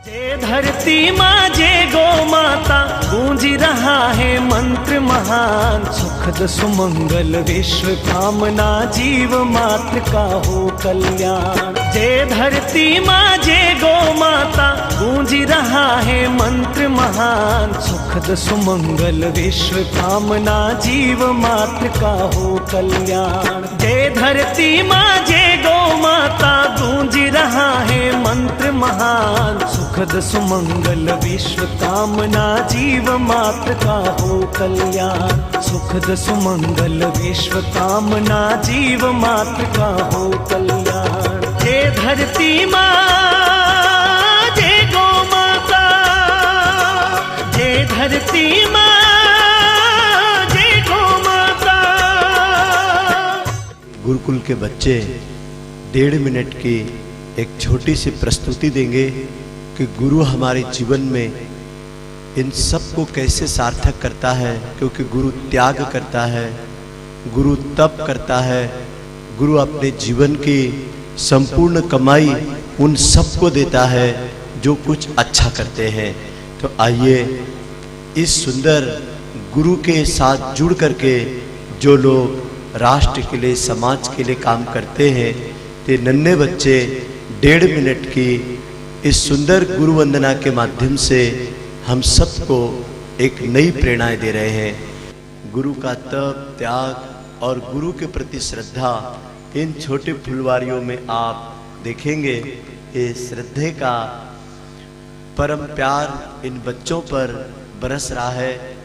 जय धरती माँ जय गो माता, गूंज रहा है मंत्र महान। सुखद सुमंगल विश्व कामना, जीव मात्र का हो कल्याण। जय धरती माँ जय गो माता, गूंज रहा है मंत्र महान। सुखद सुमंगल विश्व कामना, जीव मात्र का हो कल्याण। जय धरती माँ जय गो माता, गूंज रहा है मंत्र महान। सुखद सुमंगल विश्व कामना, जीव मात्र का हो कल्याण। सुखद सुमंगल विश्व कामना, जीव मात्र का हो कल्याण। जय धरती माँ जय गो माता, जय धरती माँ जय गो माता। गुरुकुल के बच्चे 1.5 मिनट की एक छोटी सी प्रस्तुति देंगे कि गुरु हमारे जीवन में इन सब को कैसे सार्थक करता है। क्योंकि गुरु त्याग करता है, गुरु तप करता है, गुरु अपने जीवन की संपूर्ण कमाई उन सबको देता है जो कुछ अच्छा करते हैं। तो आइए इस सुंदर गुरु के साथ जुड़ करके जो लोग राष्ट्र के लिए, समाज के लिए काम करते हैं, ते नन्हे बच्चे 1.5 मिनट की इस सुंदर गुरु वंदना के माध्यम से हम सबको एक नई प्रेरणाएं दे रहे हैं। गुरु का तप, त्याग और गुरु के प्रति श्रद्धा, इन छोटे फुलवारियों में आप देखेंगे ये श्रद्धे का परम प्यार इन बच्चों पर बरस रहा है।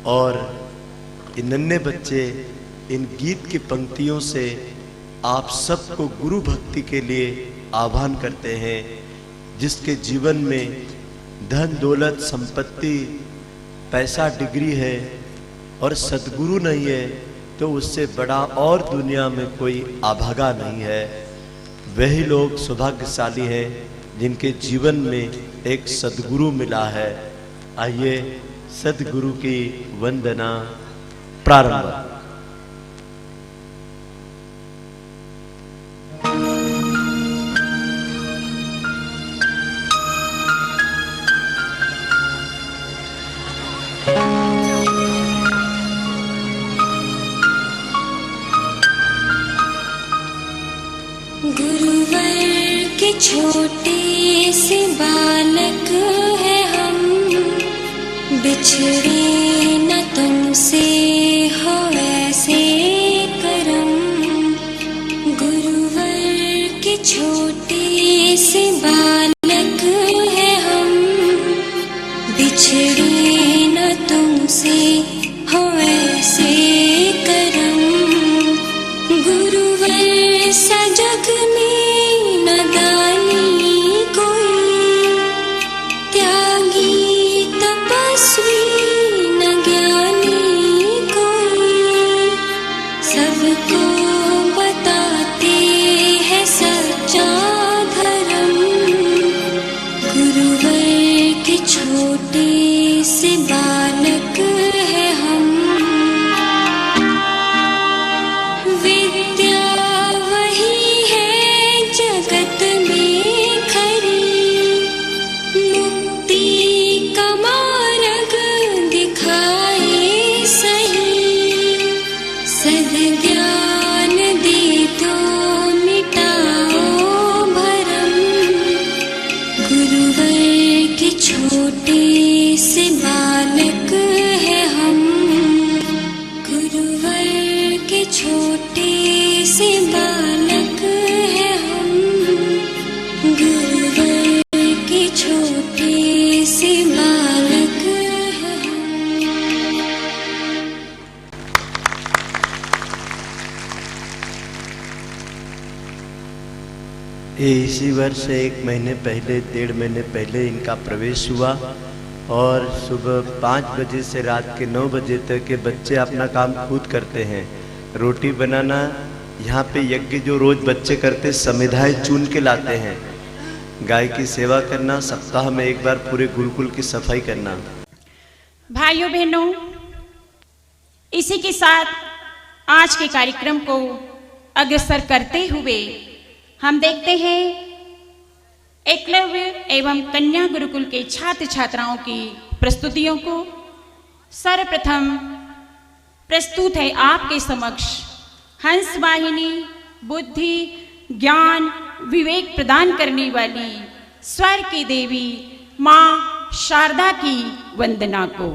और इन नन्हे बच्चे इन गीत की पंक्तियों से आप सबको गुरु भक्ति के लिए आह्वान करते हैं। जिसके जीवन में धन दौलत संपत्ति पैसा डिग्री है और सद्गुरु नहीं है, तो उससे बड़ा और दुनिया में कोई अभागा नहीं है। वही लोग सौभाग्यशाली हैं जिनके जीवन में एक सद्गुरु मिला है। आइए सद्गुरु की वंदना प्रारंभ। गुरुवर के छोटे से बालक है हम, बिछड़े न तुमसे हो ऐसे करम। गुरुवर के छोटे से बालक है हम, बिछड़े न तुमसे हो ऐसे करम। गुरुवर सा जग में न दानी कोई, त्यागी तपस्वी न ज्ञानी कोई। सबको बताते हैं सच्चा धर्म, गुरुवर के छोटे से बालक है हम। छोटे से बालक है हम, गुरुवर के छोटे से बालक है हम, गुरुवर के छोटे से बालक है हम। ये इसी वर्ष 1 महीने पहले, 1.5 महीने पहले इनका प्रवेश हुआ और सुबह 5 बजे से रात के 9 बजे तक के बच्चे अपना काम खुद करते हैं। रोटी बनाना, यहाँ पे यज्ञ जो रोज बच्चे करते समिधाएं चुन के लाते हैं, गाय की सेवा करना, सप्ताह में 1 बार पूरे गुरुकुल की सफाई करना। भाइयों बहनों, इसी के साथ आज के कार्यक्रम को अग्रसर करते हुए हम देखते हैं एकलव्य एवं कन्या गुरुकुल के छात्र छात्राओं की प्रस्तुतियों को सर्वप्रथम प्रस्तुत है आपके समक्ष हंस वाहिनी बुद्धि ज्ञान विवेक प्रदान करने वाली स्वर की देवी माँ शारदा की वंदना को।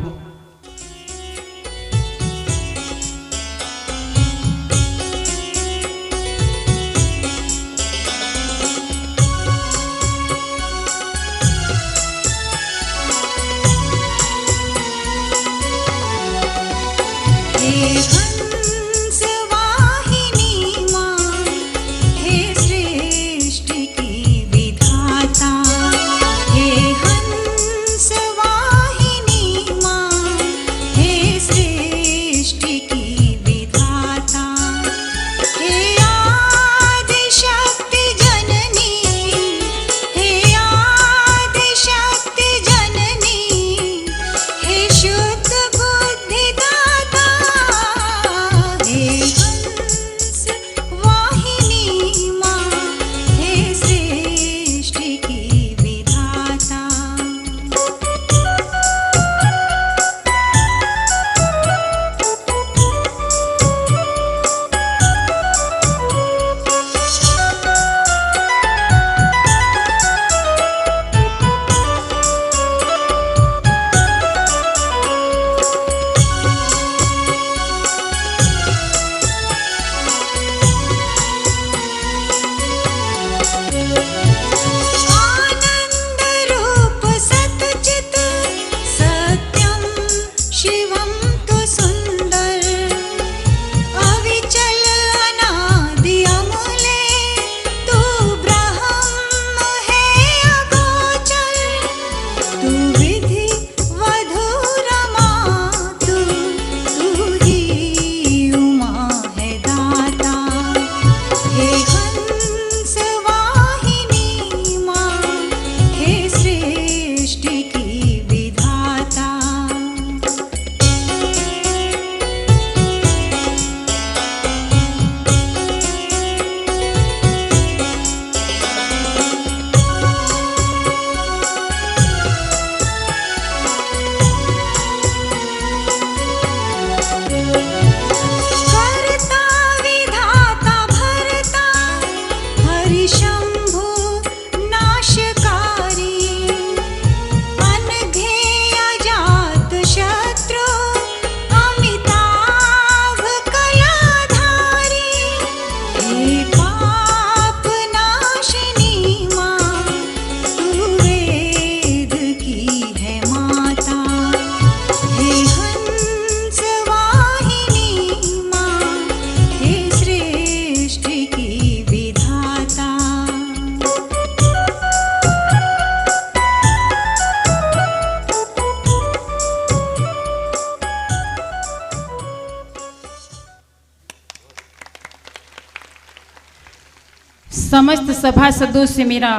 समस्त सभासदों से मेरा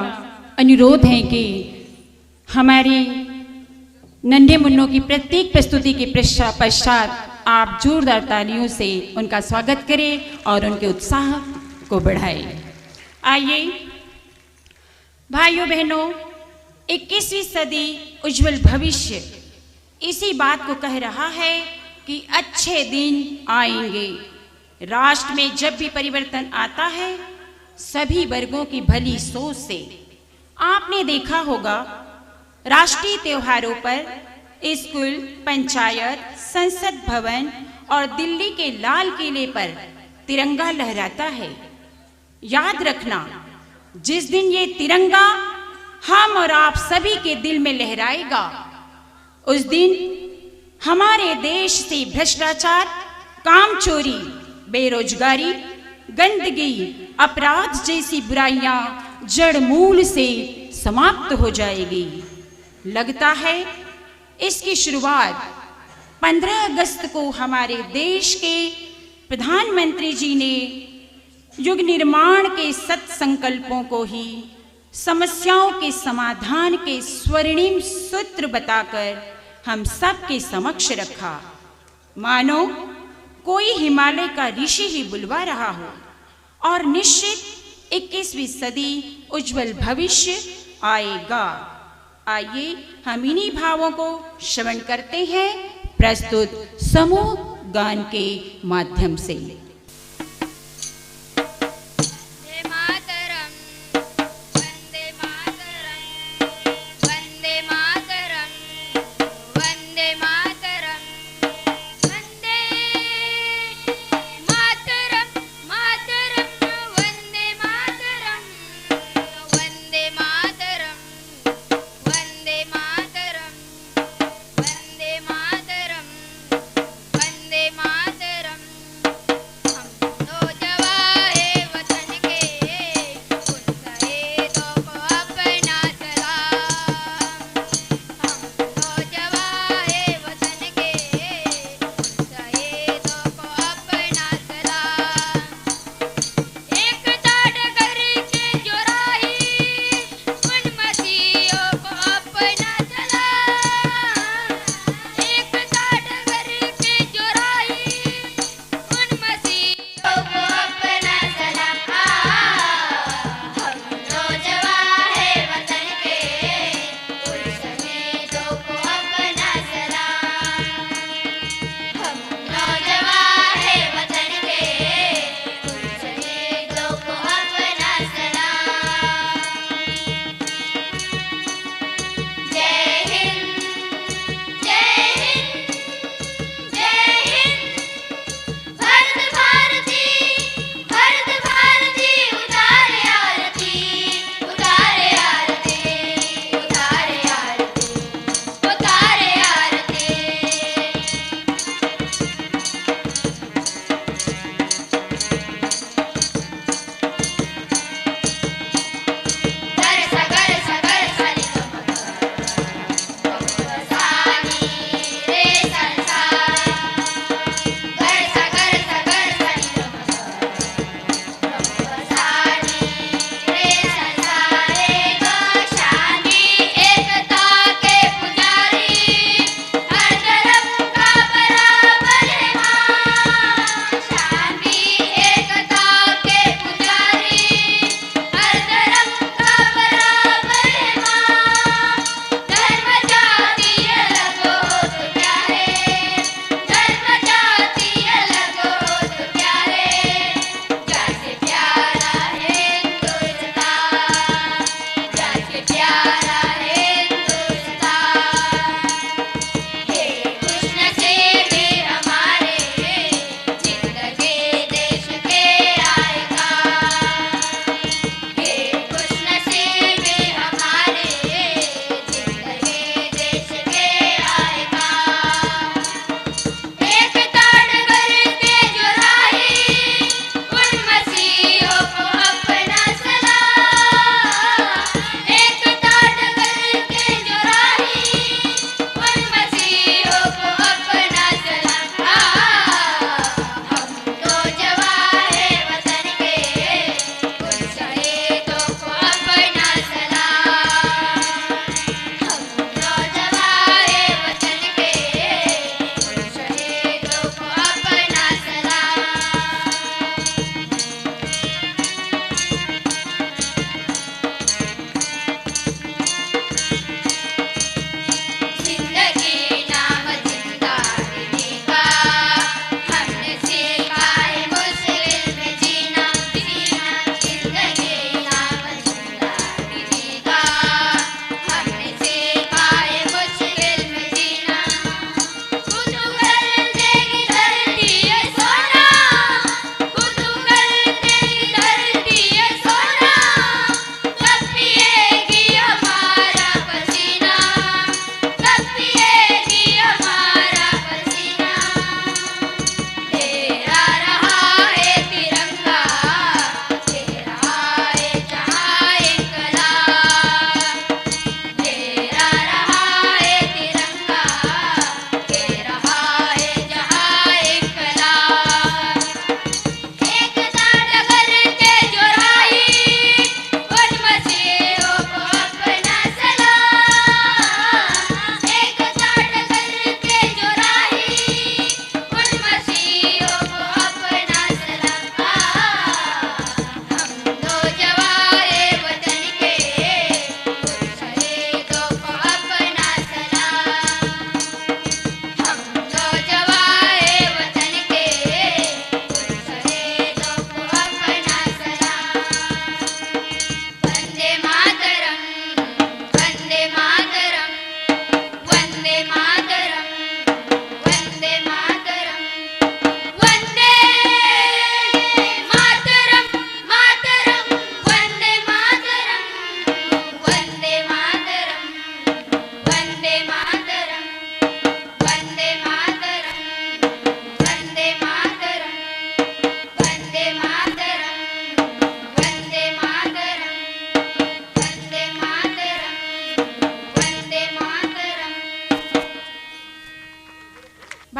अनुरोध है कि हमारी नन्हे मुन्नों की प्रत्येक प्रस्तुति के पश्चात आप जोरदार तालियों से उनका स्वागत करें और उनके उत्साह को बढ़ाएं। आइए भाइयों बहनों, 21वीं सदी उज्जवल भविष्य इसी बात को कह रहा है कि अच्छे दिन आएंगे। राष्ट्र में जब भी परिवर्तन आता है सभी वर्गों की भली सोच से। आपने देखा होगा राष्ट्रीय त्योहारों पर स्कूल, पंचायत, संसद भवन और दिल्ली के लाल किले पर तिरंगा लहराता है। याद रखना, जिस दिन ये तिरंगा हम और आप सभी के दिल में लहराएगा, उस दिन हमारे देश से भ्रष्टाचार, कामचोरी, बेरोजगारी, गंदगी, अपराध जैसी बुराइयां जड़ मूल से समाप्त हो जाएगी। लगता है इसकी शुरुआत 15 अगस्त को हमारे देश के प्रधानमंत्री जी ने युग निर्माण के सत संकल्पों को ही समस्याओं के समाधान के स्वर्णिम सूत्र बताकर हम सब के समक्ष रखा। मानो कोई हिमालय का ऋषि ही बुलवा रहा हो। और निश्चित 21वीं सदी उज्जवल भविष्य आएगा। आइए हम इन्हीं भावों को श्रवण करते हैं प्रस्तुत समूह गान के माध्यम से।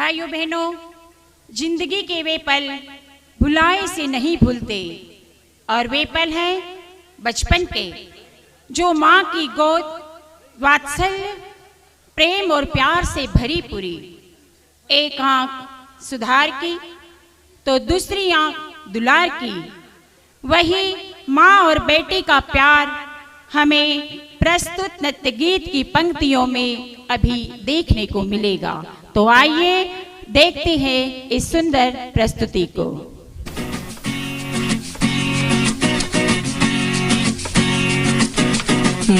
भाइयों बहनों, जिंदगी के वे पल भुलाए से नहीं भूलते, और वे पल हैं बचपन के, जो माँ की गोद वात्सल्य, प्रेम और प्यार से भरी पूरी। एक आंख सुधार की तो दूसरी आंख दुलार की। वही माँ और बेटे का प्यार हमें प्रस्तुत नृत्य गीत की पंक्तियों में अभी देखने को मिलेगा। तो आइए देखते हैं इस सुंदर प्रस्तुति को।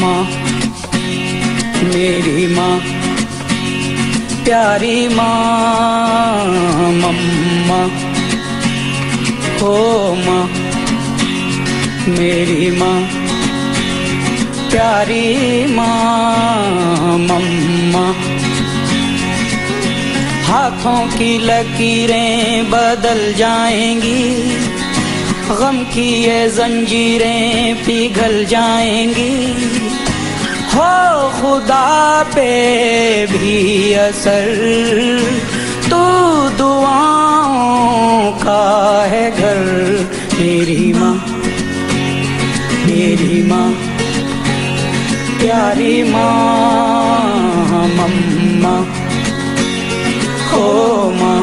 माँ, मेरी माँ, प्यारी माँ, मम्मा, ओ माँ, मेरी माँ, प्यारी माँ, मम्मा। हाथों की लकीरें बदल जाएंगी, गम की ये जंजीरें पिघल जाएंगी। हो खुदा पे भी असर, तू दुआओं का है घर। मेरी माँ, मेरी माँ, प्यारी माँ, मम्मा, ओ माँ,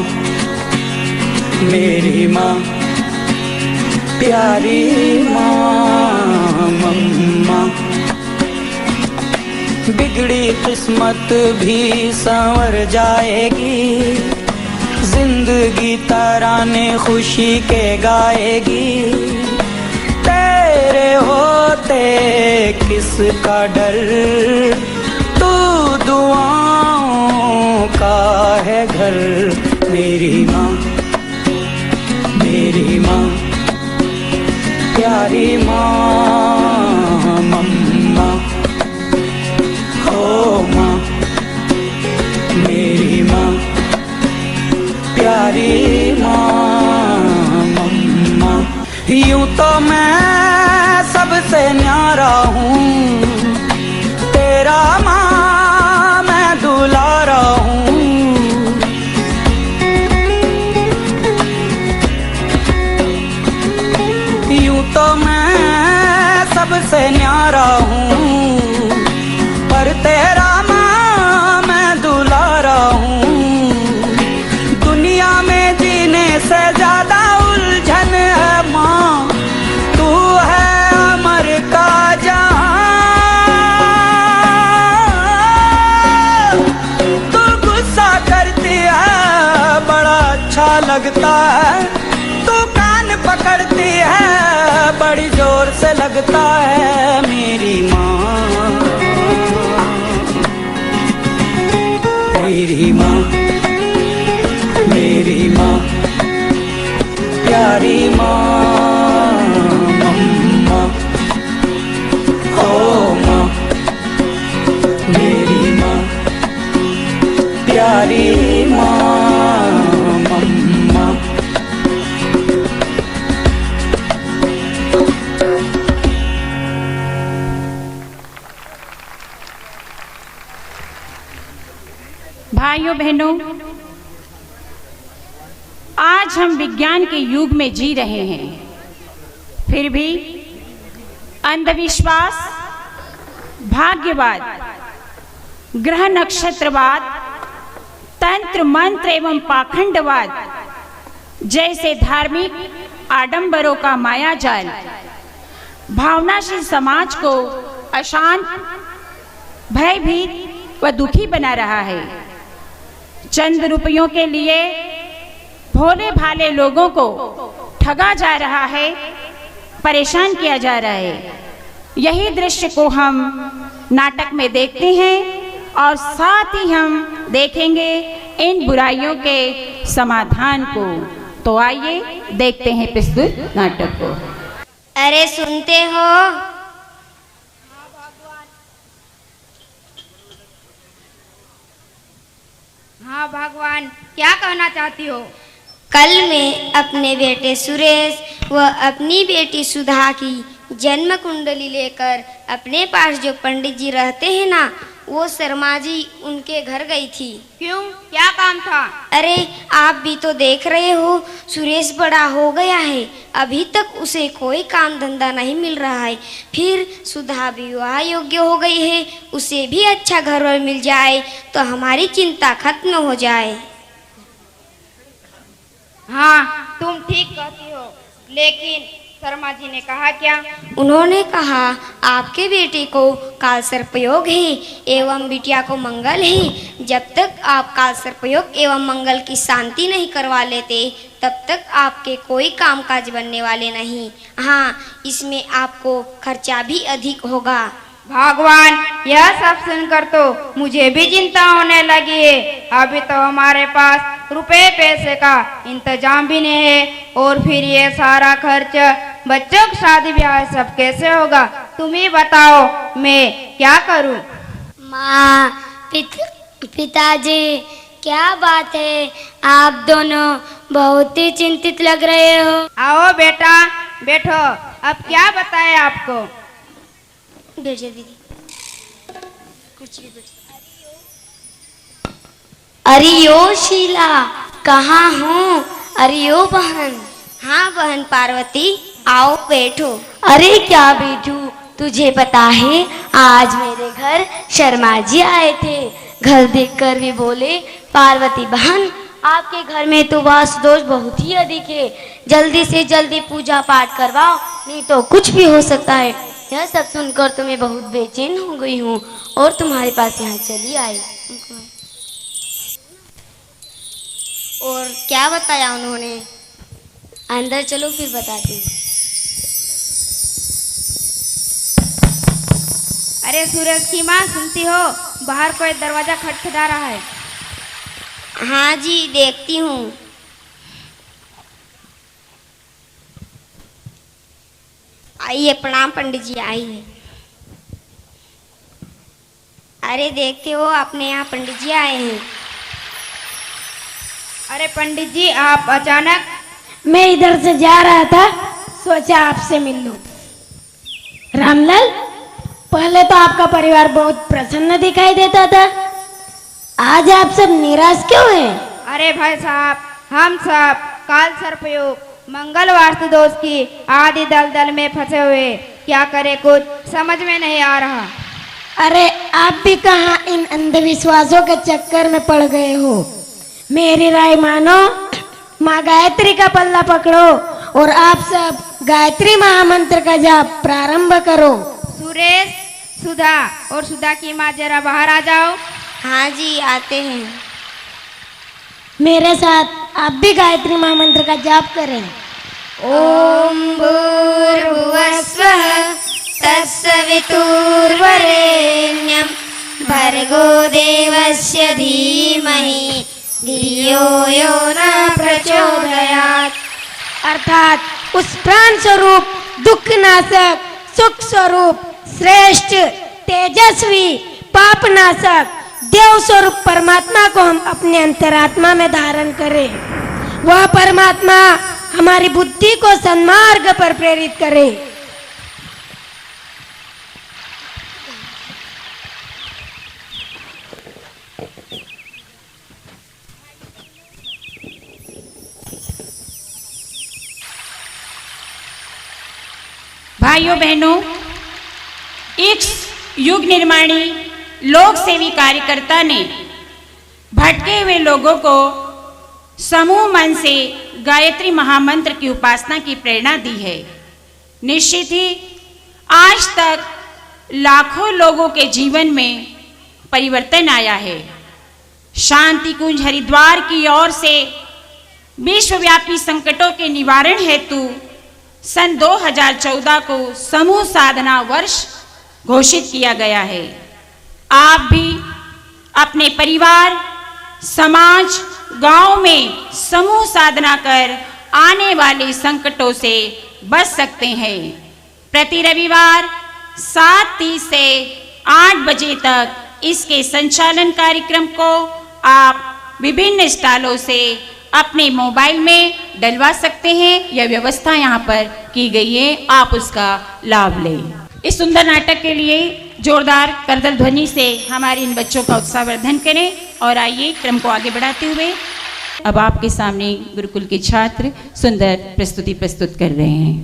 मेरी माँ, प्यारी माँ, मम्मा। बिगड़ी किस्मत भी संवर जाएगी, जिंदगी तराने खुशी के गाएगी। तेरे होते किसका डर, तू दुआओं का है घर। मेरी माँ, मेरी माँ, प्यारी माँ, मम्मा, ओ माँ, मेरी माँ, प्यारी माँ, मम्मा। यूं तो मैं सबसे न्यारा हूँ, तेरा माँ मैं दुलारा हूँ। यूं तो मैं सबसे न्यारा हूँ, पर तेरा माँ मैं दुलारा हूँ। दुनिया में जीने से ज्यादा उलझन है माँ, तू है अमर का जहां। तू गुस्सा करती है बड़ा अच्छा लगता है, तू कान पकड़ती है बड़ी जोर से लगता है। मेरी माँ, मेरी माँ, मेरी माँ, प्यारी माँ, मम्मा, ओ माँ, मेरी माँ, प्यारी माँ, मम्मा। भाइयों बहनों, आज हम विज्ञान के युग में जी रहे हैं, फिर भी अंधविश्वास, भाग्यवाद, ग्रह नक्षत्रवाद, तंत्र मंत्र एवं पाखंडवाद जैसे धार्मिक आडंबरों का मायाजाल भावनाशील समाज को अशांत, भयभीत व दुखी बना रहा है। चंद रुपयों के लिए भोले भाले लोगों को ठगा जा रहा है, परेशान किया जा रहा है। यही दृश्य को हम नाटक में देखते हैं और साथ ही हम देखेंगे इन बुराइयों के समाधान को। तो आइए देखते हैं प्रस्तुत नाटक को। अरे सुनते हो? हाँ भगवान, क्या कहना चाहती हो? कल मैं अपने बेटे सुरेश व अपनी बेटी सुधा की जन्म कुंडली लेकर अपने पास जो पंडित जी रहते हैं ना, वो शर्मा जी उनके घर गई थी। क्यों, क्या काम था? अरे आप भी तो देख रहे हो, सुरेश बड़ा हो गया है, अभी तक उसे कोई काम धंधा नहीं मिल रहा है। फिर सुधा विवाह योग्य हो गई है, उसे भी अच्छा घर मिल जाए तो हमारी चिंता खत्म हो जाए। हाँ, तुम ठीक कहती हो, लेकिन शर्मा जी ने कहा क्या? उन्होंने कहा आपके बेटे को काल सर्पयोग है एवं बिटिया को मंगल है। जब तक आप काल सर्पयोग एवं मंगल की शांति नहीं करवा लेते तब तक आपके कोई कामकाज बनने वाले नहीं। हाँ, इसमें आपको खर्चा भी अधिक होगा। भगवान, यह सब सुनकर तो मुझे भी चिंता होने लगी है। अभी तो हमारे पास रुपए पैसे का इंतजाम भी नहीं है, और फिर ये सारा खर्च, बच्चों की शादी ब्याह सब कैसे होगा? तुम ही बताओ, मैं क्या करूं? माँ, पिताजी, क्या बात है, आप दोनों बहुत ही चिंतित लग रहे हो। आओ बेटा, बैठो। अब क्या बताएं आपको? बैठ जा दीदी, कुछ भी बैठ। अरे ओ शीला, कहाँ हो? अरे ओ बहन। हाँ बहन पार्वती, आओ बैठो। अरे क्या बैठू, तुझे पता है आज मेरे घर शर्मा जी आए थे। घर देखकर भी बोले, पार्वती बहन आपके घर में तो वास दोष बहुत ही अधिक है, जल्दी से जल्दी पूजा पाठ करवाओ, नहीं तो कुछ भी हो सकता है। यह सब सुनकर तो मैं बहुत बेचैन हो गई हूँ और तुम्हारे पास यहाँ चली आई। और क्या बताया उन्होंने? अंदर चलो फिर बताती हूँ। अरे सूरज की माँ, सुनती हो? बाहर कोई दरवाजा खटखटा रहा है। हाँ जी, देखती हूँ। आइए, प्रणाम पंडित जी, आइए। अरे देखते हो, अपने यहाँ पंडित जी आए हैं। अरे पंडित जी, आप अचानक? मैं इधर से जा रहा था, सोचा आपसे मिल लूं। रामलाल, पहले तो आपका परिवार बहुत प्रसन्न दिखाई देता था, आज आप सब निराश क्यों हैं? अरे भाई साहब, हम सब काल सर्पयोग मंगल वास्तु दोष की आदि दलदल में फंसे हुए, क्या करे कुछ समझ में नहीं आ रहा। अरे आप भी कहाँ इन अंधविश्वासों के चक्कर में पड़ गए हो। मेरी राय मानो, माँ गायत्री का पल्ला पकड़ो और आप सब गायत्री महामंत्र का जाप प्रारंभ करो। सुरेश, सुधा और सुधा की माँ जरा बाहर आ जाओ। हाँ जी, आते हैं। मेरे साथ आप भी गायत्री महामंत्र का जाप करें। ओम भूर्भुवस्वः तत्सवितुर्वरेण्यं भर्गो देवस्य धीमहि धियो यो न प्रचोदयात्। अर्थात उस प्राण स्वरूप, दुख नाशक, सुख स्वरूप, श्रेष्ठ, तेजस्वी, पाप नाशक देव स्वरूप परमात्मा को हम अपने अंतरात्मा में धारण करें। वह परमात्मा हमारी बुद्धि को सन्मार्ग पर प्रेरित करे। भाइयों बहनों, एक युग निर्माणी लोक सेवी कार्यकर्ता ने भटके हुए लोगों को समूह मन से गायत्री महामंत्र की उपासना की प्रेरणा दी है। निश्चित ही आज तक लाखों लोगों के जीवन में परिवर्तन आया है। शांति कुंज हरिद्वार की ओर से विश्वव्यापी संकटों के निवारण हेतु सन 2014 को समूह साधना वर्ष घोषित किया गया है। आप भी अपने परिवार, समाज, गांव में समूह साधना कर आने वाले संकटों से बच सकते हैं। प्रति रविवार 7:30 से 8 बजे तक इसके संचालन कार्यक्रम को आप विभिन्न स्टॉलों से अपने मोबाइल में डलवा सकते हैं। यह व्यवस्था यहाँ पर की गई है, आप उसका लाभ लें। इस सुंदर नाटक के लिए जोरदार करतल ध्वनि से हमारे इन बच्चों का उत्साहवर्धन करें। और आइए क्रम को आगे बढ़ाते हुए अब आपके सामने गुरुकुल के छात्र सुंदर प्रस्तुति प्रस्तुत कर रहे हैं।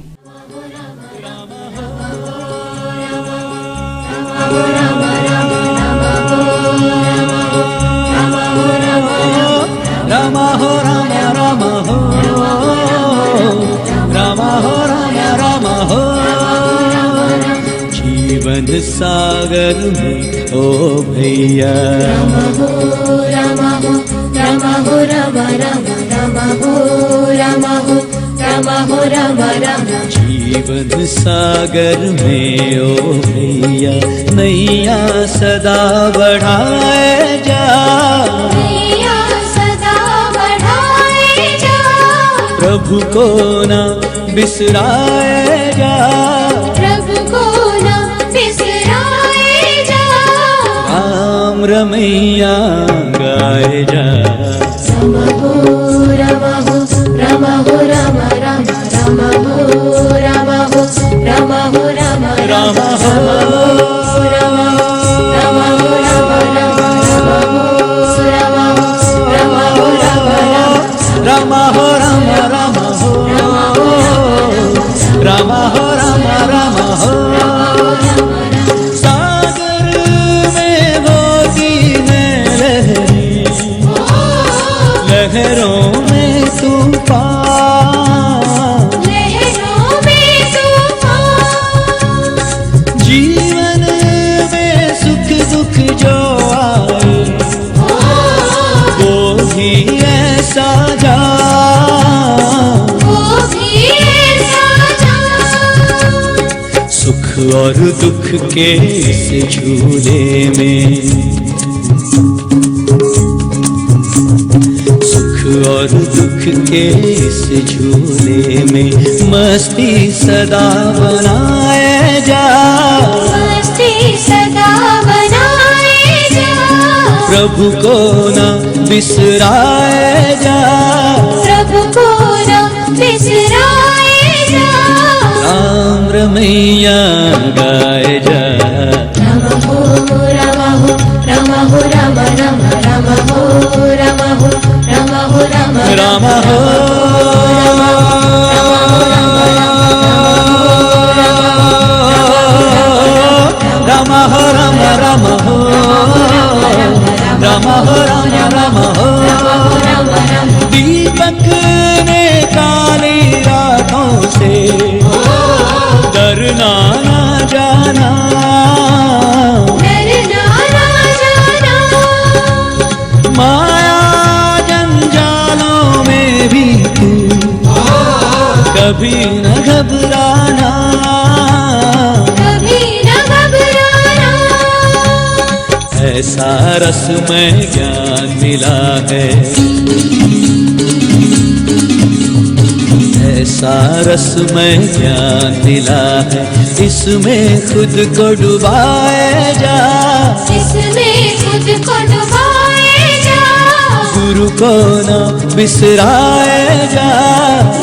राम हो राम राम हो राम हो राम राम हो जीवन सागर में ओ भैया राम हो राम हो राम हो राम राम राम हो राम हो राम हो राम राम जीवन सागर में ओ भैया नैया सदा बढ़ाए जा प्रभु को ना बिसराए जा प्रभु को न बिसराए जा राम रमैया गाए जा राम हो राम हो राम हो राम राम राम हो राम हो राम हो राम राम हो राम राम हो राम राम राम हो राम राम हो राम राम हो राम हो राम राम हो सागर में होती है लहरें लहरों में तूफान लहरों में तूफान जीवन में सुख दुख जो आए वो भी ऐसा जा वो भी ऐसा जा सुख और दुख के इस झूले में सुख और दुख के इस झूले में मस्ती सदा बनाए जा मस्ती सदा बनाए जा प्रभु को ना बिसराए जा प्रभु को न बिसराए जा राम रमैया गाए जा राम हो राम हो राम हो राम राम राम हो राम हो राम हो राम राम हो राम हो राम राम हो राम हो राम राम हो दीपक ने काली रातों से डरना ना जाना डरना ना जाना माया जंजालों में भी तू कभी न घबराना कभी न घबराना ऐसा रसमय ज्ञान मिला है ऐसा रसमय ज्ञान मिला है इसमें खुद को डुबाए जा इसमें खुद को डुबाए जा गुरु को न बिसराए जा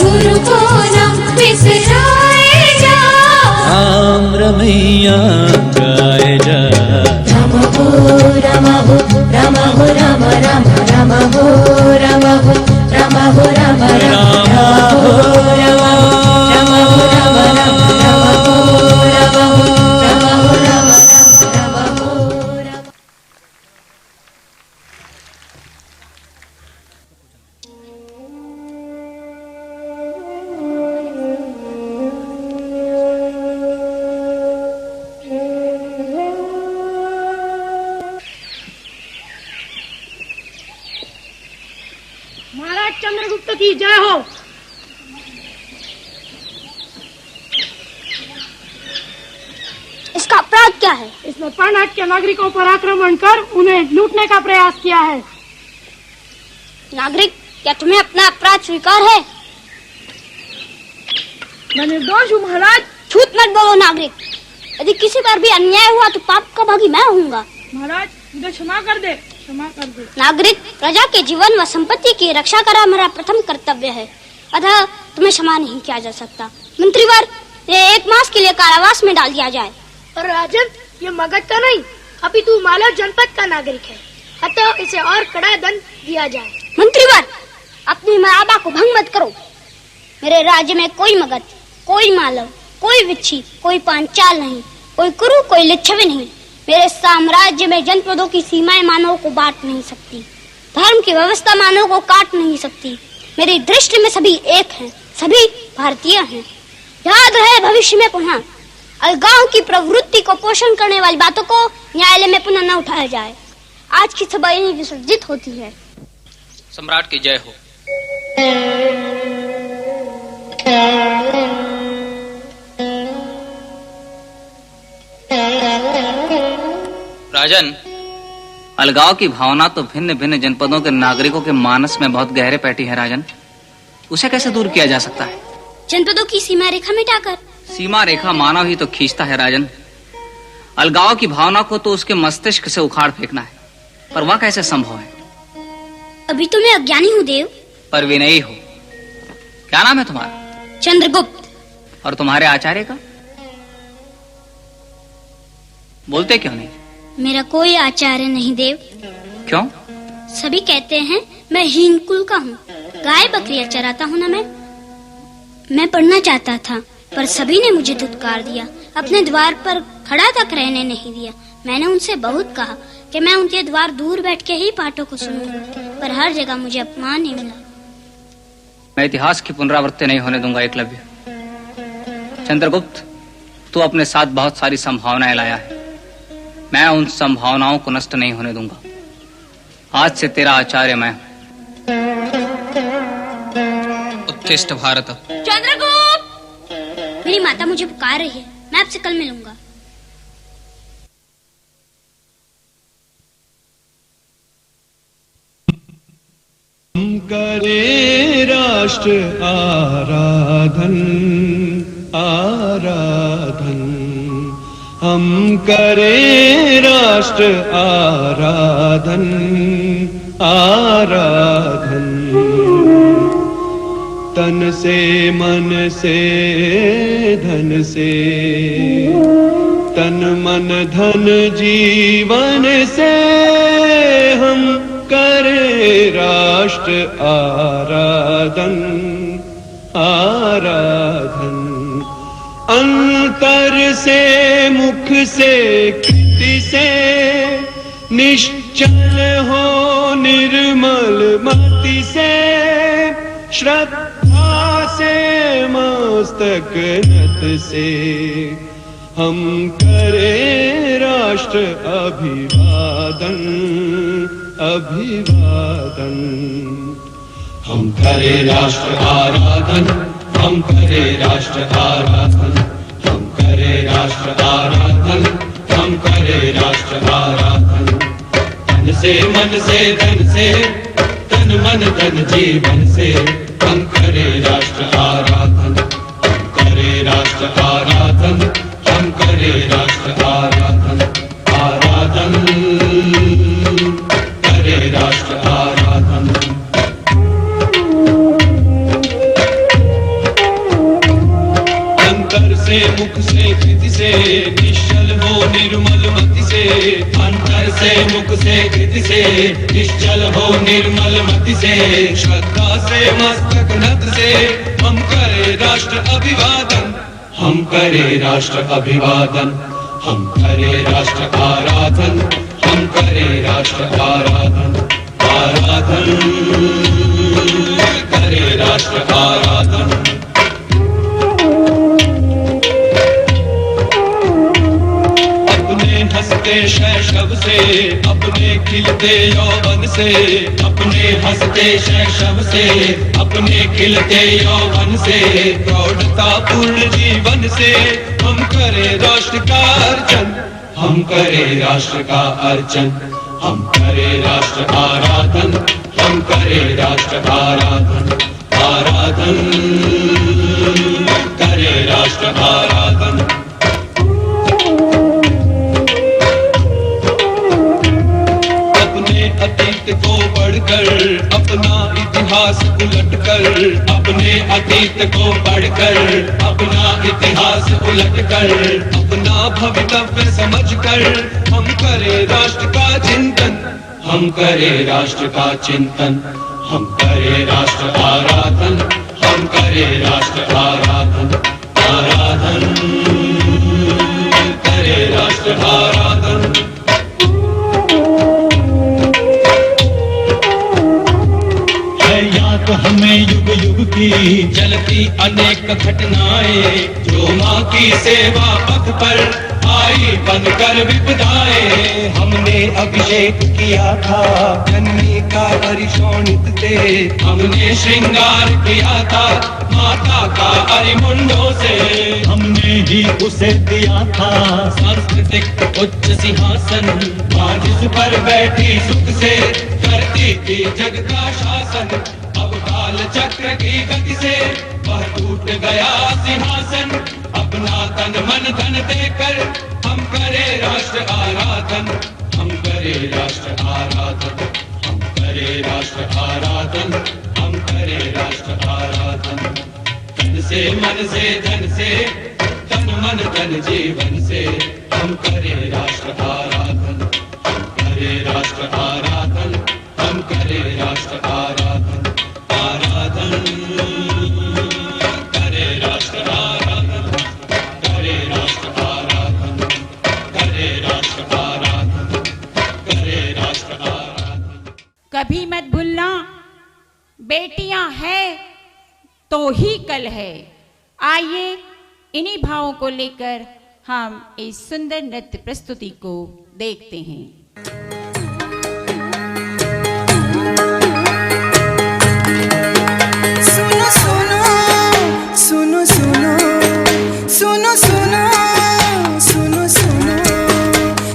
गुरु को न बिसराए जा राम रमैया गाए जा राम हो राम हो राम हो राम राम राम हो राम हो राम हो राम राम महाराज चंद्रगुप्त की जय हो। इसका अपराध क्या है? इसने पर्णहाट के नागरिकों पर आक्रमण कर उन्हें लूटने का प्रयास किया है। नागरिक, क्या तुम्हें अपना अपराध स्वीकार है? मैं निर्दोष हूँ महाराज। झूठ मत बोलो नागरिक। यदि किसी पर भी अन्याय हुआ तो पाप का भागी मैं होऊंगा। महाराज मुझे क्षमा कर दे, क्षमा कर दे। नागरिक, प्रजा के जीवन व संपत्ति की रक्षा करना मेरा प्रथम कर्तव्य है, अतः तुम्हें क्षमा नहीं किया जा सकता। मंत्रीवर, ये 1 मास के लिए कारावास में डाल दिया जाए। और राजन, ये मगध का नहीं, अभी तू मालव जनपद का नागरिक है, अतः इसे और कड़ा दंड दिया जाए। मंत्रीवर, अपनी मर्यादा को भंग मत करो। मेरे राज्य में कोई मगध, कोई मालव, कोई विच्छी, कोई पांचाल नहीं, कोई कुरु, कोई लिच्छवी नहीं। मेरे साम्राज्य में जनपदों की सीमाएं मानव को बांट नहीं सकती, धर्म की व्यवस्था मानव को काट नहीं सकती। मेरी दृष्टि में सभी एक हैं, सभी भारतीय हैं। याद रहे भविष्य में पुनः अलगाव की प्रवृत्ति को पोषण करने वाली बातों को न्यायालय में पुनः न उठाया जाए। आज की सभा इन्हीं विसर्जित होती है। सम्राट की जय हो। राजन, अलगाव की भावना तो भिन्न भिन्न जनपदों के नागरिकों के मानस में बहुत गहरे बैठी है राजन। उसे कैसे दूर किया जा सकता है? जनपदों की सीमा रेखा मिटाकर। सीमा रेखा मानव ही तो खींचता है राजन। अलगाव की भावना को तो उसके मस्तिष्क से उखाड़ फेंकना है, पर वह कैसे संभव है? अभी तो मैं अज्ञानी हूँ देव। पर विनयी हो। क्या नाम है तुम्हारा? चंद्रगुप्त। और तुम्हारे आचार्य का? बोलते क्यों नहीं? मेरा कोई आचार्य नहीं देव। क्यों? सभी कहते हैं मैं हीन कुल का हूँ, गाय बकरियां चराता हूँ ना मैं पढ़ना चाहता था, पर सभी ने मुझे धुतकार दिया, अपने द्वार पर खड़ा तक रहने नहीं दिया। मैंने उनसे बहुत कहा कि मैं उनके द्वार दूर बैठ के ही पाठों को सुनूंगा, पर हर जगह मुझे अपमान ही मिला। मैं इतिहास की पुनरावृत्ति नहीं होने दूंगा एकलव्य। चंद्रगुप्त, तू अपने साथ बहुत सारी संभावनाएं लाया है, मैं उन संभावनाओं को नष्ट नहीं होने दूंगा। आज से तेरा आचार्य मैं हूं। उत्तिष्ठ भारत। चंद्रगुप्त, मेरी माता मुझे पुकार रही है, मैं आपसे कल मिलूंगा। हम करे राष्ट्र आराधन आराधन, हम करे राष्ट्र आराधन आराधन। तन से मन से धन से, तन मन धन जीवन से हम करे राष्ट्र आराधन आराधन। अंतर से मुख से कृति से, निश्चल हो निर्मल मति से, श्रद्धा से मस्तक नत से हम करे राष्ट्र अभिवादन अभिवादन। हम करे राष्ट्र आराधन, हम करे राष्ट्र आराधन, हम करे राष्ट्र आराधन, हम करे राष्ट्र आराधन। तन से मन से धन से, तन मन धन जीवन से हम करे राष्ट्र आराधन, हम करे राष्ट्र आराधन, हम करे राष्ट्र आराधन आराधन, करे राष्ट्र आराधन। अंतर से मुख से कृति से, निश्चल हो निर्मल मति से, अंतर से मुख से कृति से, निश्चल हो निर्मल मति से, श्रद्धा से मस्तक नत से हम करे राष्ट्र अभिवादन, हम करे राष्ट्र अभिवादन, हम करे राष्ट्र आराधन, हम करे राष्ट्र आराधन आराधन, करे राष्ट्र आराधन। अपने हंसते शैशव से, अपने खिलते यौवन से, अपने हंसते शैशव से, अपने खिलते यौवन से, प्रौढ़ता पूर्ण जीवन से हम करे राष्ट्र का अर्चन, हम करे राष्ट्र का अर्चन, हम करे राष्ट्र आराधन, हम करे राष्ट्र आराधन आराधन, करे राष्ट्र आराधन। अपने अतीत को पढ़कर अपना इतिहास उलटकर, अपने अतीत को पढ़कर अपना इतिहास उलटकर, अपना भवितव्य समझकर हम करें राष्ट्र का चिंतन, हम करें राष्ट्र का चिंतन, हम करें राष्ट्र आराधन, हम करें राष्ट्र आराधन, आराधन करें राष्ट्र आराधन। है याद हमें युग युग की चलती अनेक घटनाएं, जो माँ की सेवा पथ पर आई बनकर विपदाएं। हमने अभिषेक किया था जननी का परिशोणित से, हमने श्रृंगार किया था माता का अरिमुंडों से, हमने ही उसे दिया था सांस्कृतिक उच्च सिंहासन, माँ जिस पर बैठी सुख से करती थी जग का शासन। अब काल चक्र की गति से वह टूट गया सिंहासन, अपना तन मन धन देकर हम करें राष्ट्र आराधन, हम करें राष्ट्र आराधन, हम करें राष्ट्र आराधन, हम करें राष्ट्र आराधन। तन से मन से धन से, तन मन धन जीवन से हम करें राष्ट्र आराधन, हम करें राष्ट्र आराधन, हम करें राष्ट्र आराधन, आराधन करें राष्ट्र आराधन, करें राष्ट्र आराधन, करें राष्ट्र आराधन, करें राष्ट्र आराधन। कभी मत भूलना बेटियां हैं तो ही कल है। आइए इन्हीं भावों को लेकर हम इस सुंदर नृत्य प्रस्तुति को देखते हैं। सुनो सुनो सुनो सुनो सुनो सुनो सुनो सुनो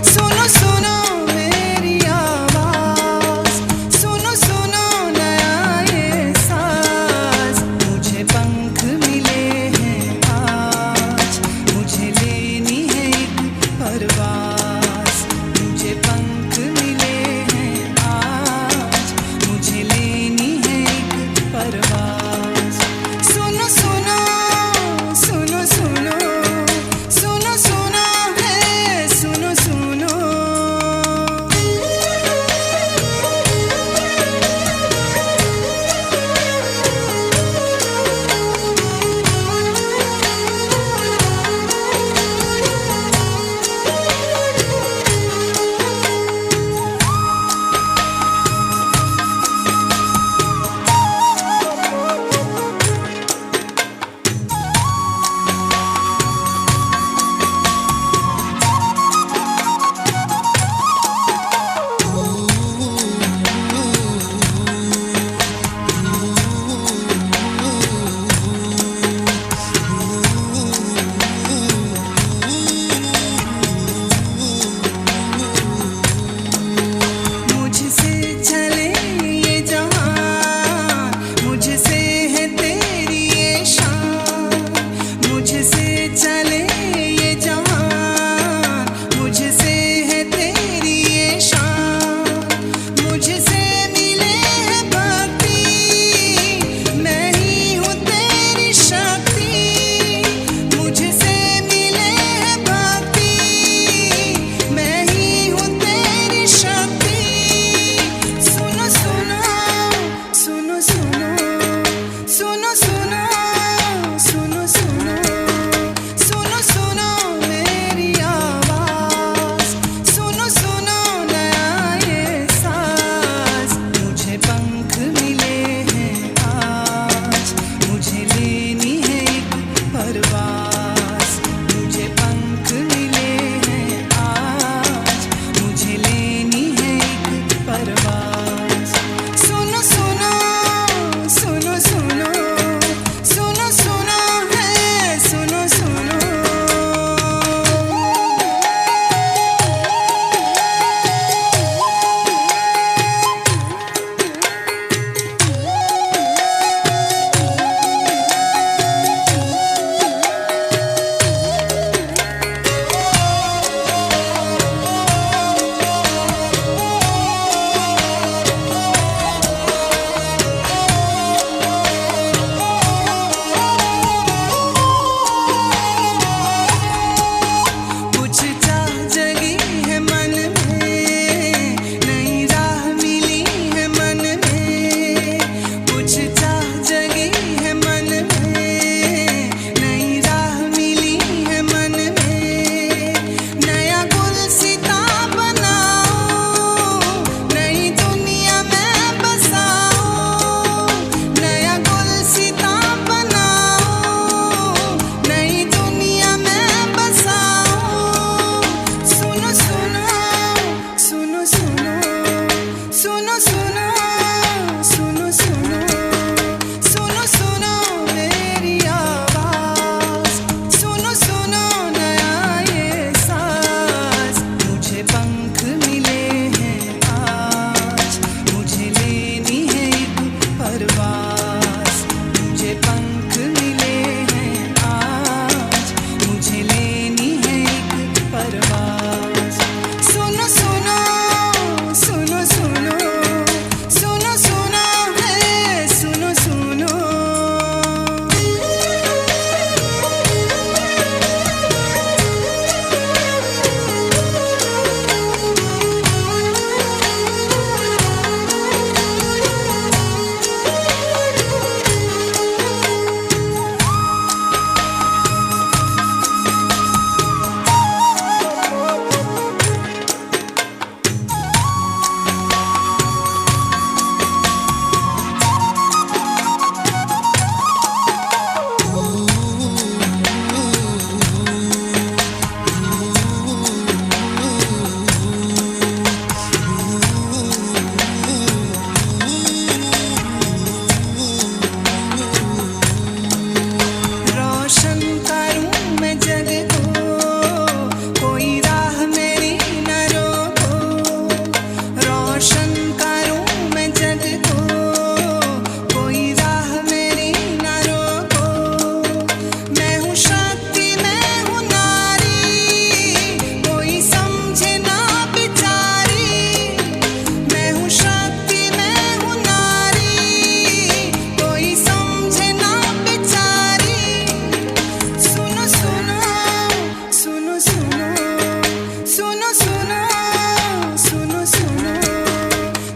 सुनो सुनो मेरी आवाज, सुनो सुनो नया ये सांस। मुझे पंख मिले हैं आज, मुझे लेनी है एक परवाज़, मुझे पंख रोशन करूं मैं जग को, कोई राह मेरी ना रोको। मैं हूँ शक्ति मैं हूँ नारी, कोई समझे ना बिचारी। मैं हूँ शक्ति मैं हूँ नारी, कोई समझे ना बिचारी। सुनो सुनो सुनो सुनो सुनो सुनो सुनो सुनो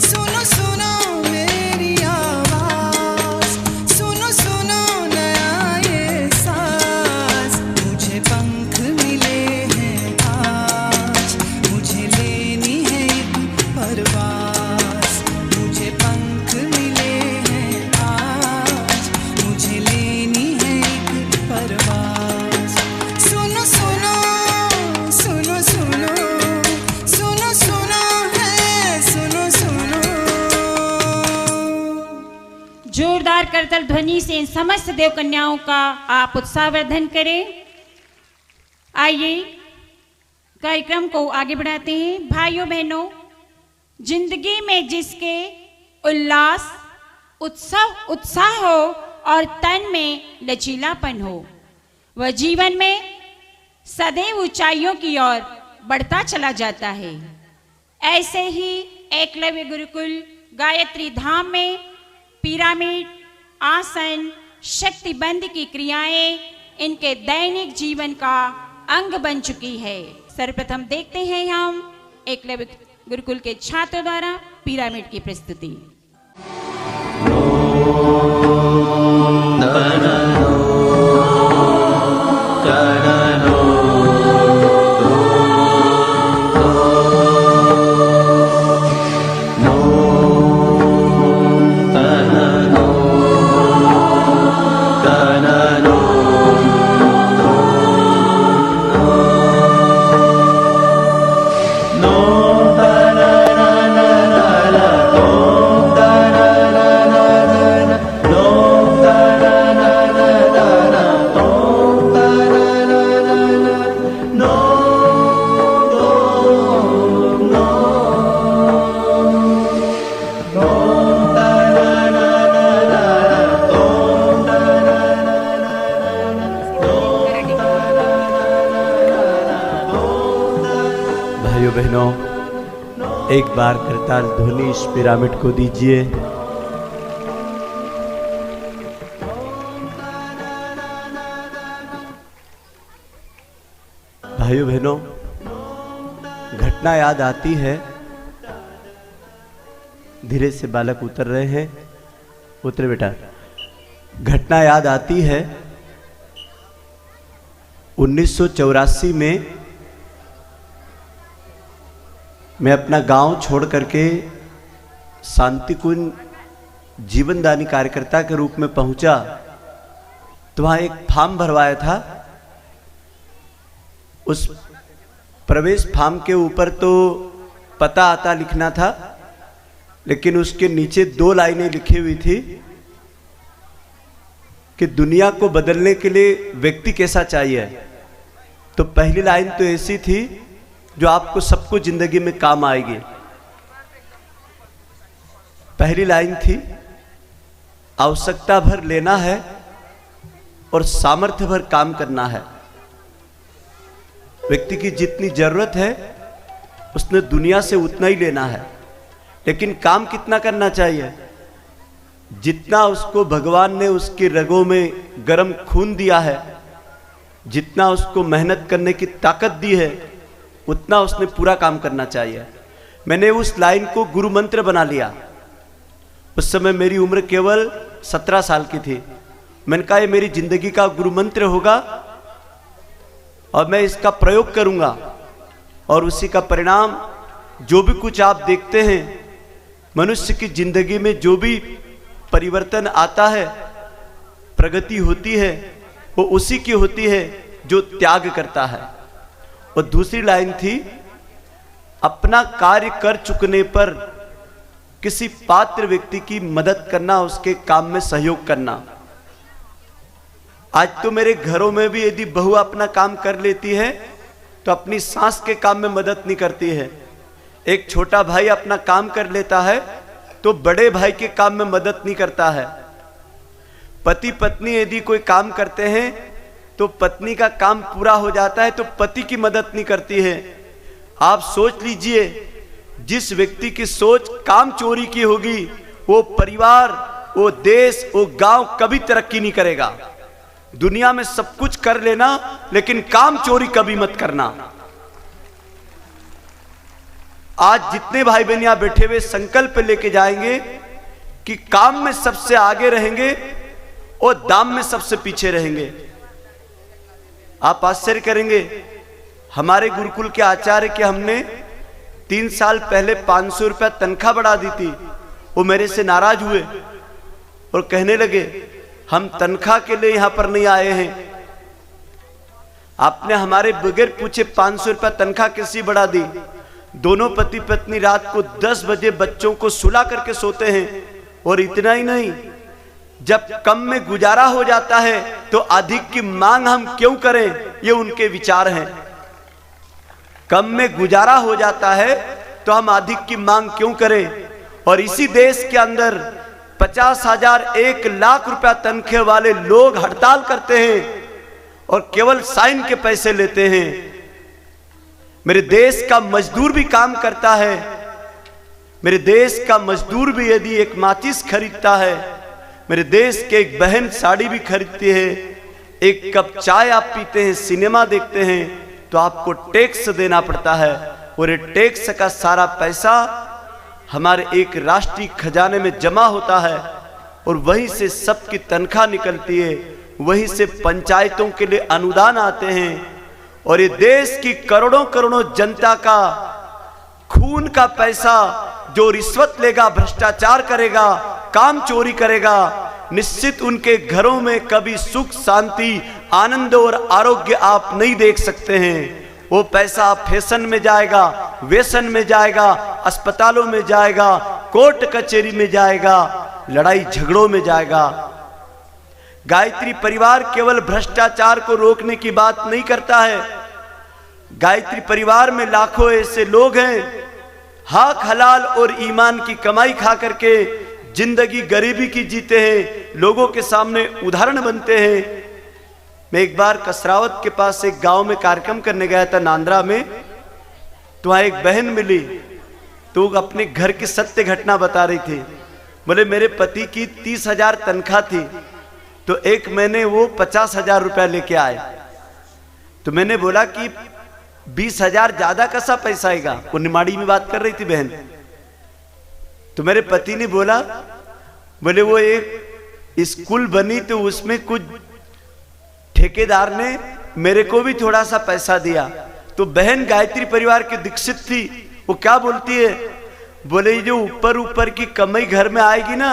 सुनो सुनो मेरी आवाज। सुनो सुनो नया ये सांस। मुझे पंख मिले हैं आज, मुझे लेनी है एक परवाज। मुझे पंख मिले हैं आज, मुझे लेनी है एक परवाज। सुनो सुनो सुनो सुनो सुनो सुनो है सुनो सुनो। जोरदार करतल ध्वनि से इन समस्त देव कन्याओं का आप उत्साहवर्धन करें। आइए कार्यक्रम को आगे बढ़ाते हैं। भाइयों बहनों, जिंदगी में जिसके उल्लास उत्साह हो और तन में लचीलापन हो, वह जीवन में सदैव ऊंचाइयों की ओर बढ़ता चला जाता है। ऐसे ही एकलव्य गुरुकुल गायत्री धाम में पिरामिड, आसन, शक्तिबंध की क्रियाएं इनके दैनिक जीवन का अंग बन चुकी है। सर्वप्रथम देखते हैं हम एकलव्य गुरुकुल के छात्रों द्वारा पिरामिड की प्रस्तुति। भाइयों बहनों, एक बार करताल ध्वनि इस पिरामिड को दीजिए। भाइयों बहनों, घटना याद आती है। धीरे से बालक उतर रहे हैं, उतरे बेटा। घटना याद आती है 1984 में मैं अपना गांव छोड़ करके शांतिकुंज जीवनदानी कार्यकर्ता के रूप में पहुंचा, तो वहां एक फॉर्म भरवाया था। उस प्रवेश फॉर्म के ऊपर तो पता आता लिखना था, लेकिन उसके नीचे 2 लाइनें लिखी हुई थी कि दुनिया को बदलने के लिए व्यक्ति कैसा चाहिए। तो पहली लाइन तो ऐसी थी जो आपको सबको जिंदगी में काम आएगी। पहली लाइन थी, आवश्यकता भर लेना है और सामर्थ्य भर काम करना है। व्यक्ति की जितनी जरूरत है उसने दुनिया से उतना ही लेना है, लेकिन काम कितना करना चाहिए? जितना उसको भगवान ने उसकी रगों में गर्म खून दिया है, जितना उसको मेहनत करने की ताकत दी है, उतना उसने पूरा काम करना चाहिए। मैंने उस लाइन को गुरु मंत्र बना लिया। उस समय मेरी उम्र केवल 17 साल की थी। मैंने कहा ये मेरी जिंदगी का गुरु मंत्र होगा और मैं इसका प्रयोग करूंगा, और उसी का परिणाम जो भी कुछ आप देखते हैं, मनुष्य की जिंदगी में जो भी परिवर्तन आता है, प्रगति होती है, वो उसी की होती है जो त्याग करता है। और दूसरी लाइन थी, अपना कार्य कर चुकने पर किसी पात्र व्यक्ति की मदद करना, उसके काम में सहयोग करना। आज तो मेरे घरों में भी यदि बहू अपना काम कर लेती है तो अपनी सास के काम में मदद नहीं करती है। एक छोटा भाई अपना काम कर लेता है तो बड़े भाई के काम में मदद नहीं करता है। पति पत्नी यदि कोई काम करते हैं तो पत्नी का काम पूरा हो जाता है तो पति की मदद नहीं करती है। आप सोच लीजिए, जिस व्यक्ति की सोच काम चोरी की होगी वो परिवार, वो देश, वो गांव कभी तरक्की नहीं करेगा। दुनिया में सब कुछ कर लेना लेकिन काम चोरी कभी मत करना। आज जितने भाई बहन यहां बैठे हुए संकल्प लेके जाएंगे कि काम में सबसे आगे रहेंगे और दाम में सबसे पीछे रहेंगे। आप आश्चर्य करेंगे, हमारे गुरुकुल के आचार्य के हमने 3 साल पहले 500 रुपया तनख्वाह बढ़ा दी थी। वो मेरे से नाराज हुए और कहने लगे हम तनख्वाह के लिए यहां पर नहीं आए हैं। आपने हमारे बगैर पूछे 500 रुपया तनख्वाह कैसी बढ़ा दी। दोनों पति पत्नी रात को 10 बजे बच्चों को सुला करके सोते हैं। और इतना ही नहीं, जब कम में गुजारा हो जाता है तो अधिक की मांग हम क्यों करें, ये उनके विचार हैं। कम में गुजारा हो जाता है तो हम अधिक की मांग क्यों करें। और इसी देश के अंदर 50,000 1 लाख रुपया तनख्वाह वाले लोग हड़ताल करते हैं और केवल साइन के पैसे लेते हैं। मेरे देश का मजदूर भी काम करता है। मेरे देश का मजदूर भी यदि एक माचिस खरीदता है, मेरे देश के एक बहन साड़ी भी खरीदती है, एक कप चाय आप पीते हैं, सिनेमा देखते हैं, तो आपको टैक्स देना पड़ता है। और ये टैक्स का सारा पैसा हमारे एक राष्ट्रीय खजाने में जमा होता है और वहीं से सबकी तनख्वाह निकलती है, वहीं से पंचायतों के लिए अनुदान आते हैं। और ये देश की करोड़ों करोड़ों जनता का खून का पैसा जो रिश्वत लेगा, भ्रष्टाचार करेगा, काम चोरी करेगा, निश्चित उनके घरों में कभी सुख शांति आनंद और आरोग्य आप नहीं देख सकते हैं। वो पैसा फैशन में जाएगा, व्यसन में जाएगा, अस्पतालों में जाएगा, कोर्ट कचहरी में जाएगा, लड़ाई झगड़ों में जाएगा। गायत्री परिवार केवल भ्रष्टाचार को रोकने की बात नहीं करता है। गायत्री परिवार में लाखों ऐसे लोग हैं हक हलाल और ईमान की कमाई खा करके जिंदगी गरीबी की जीते हैं, लोगों के सामने उदाहरण बनते हैं। मैं एक बार कसरावत के पास एक गांव में कार्यक्रम करने गया था, नांद्रा में। तो वहां एक बहन मिली तो अपने घर की सत्य घटना बता रही थी। बोले मेरे पति की 30,000 तनख्वाह थी तो एक महीने वो 50,000 रुपया लेके आए। तो मैंने बोला कि 20,000 ज्यादा कैसा पैसा आएगा। वो निमाड़ी में बात कर रही थी बहन। तो मेरे पति ने बोला, बोले वो एक स्कूल बनी तो उसमें कुछ ठेकेदार ने मेरे को भी थोड़ा सा पैसा दिया। तो बहन गायत्री परिवार की दीक्षित थी, वो क्या बोलती है, बोले जो ऊपर ऊपर की कमाई घर में आएगी ना,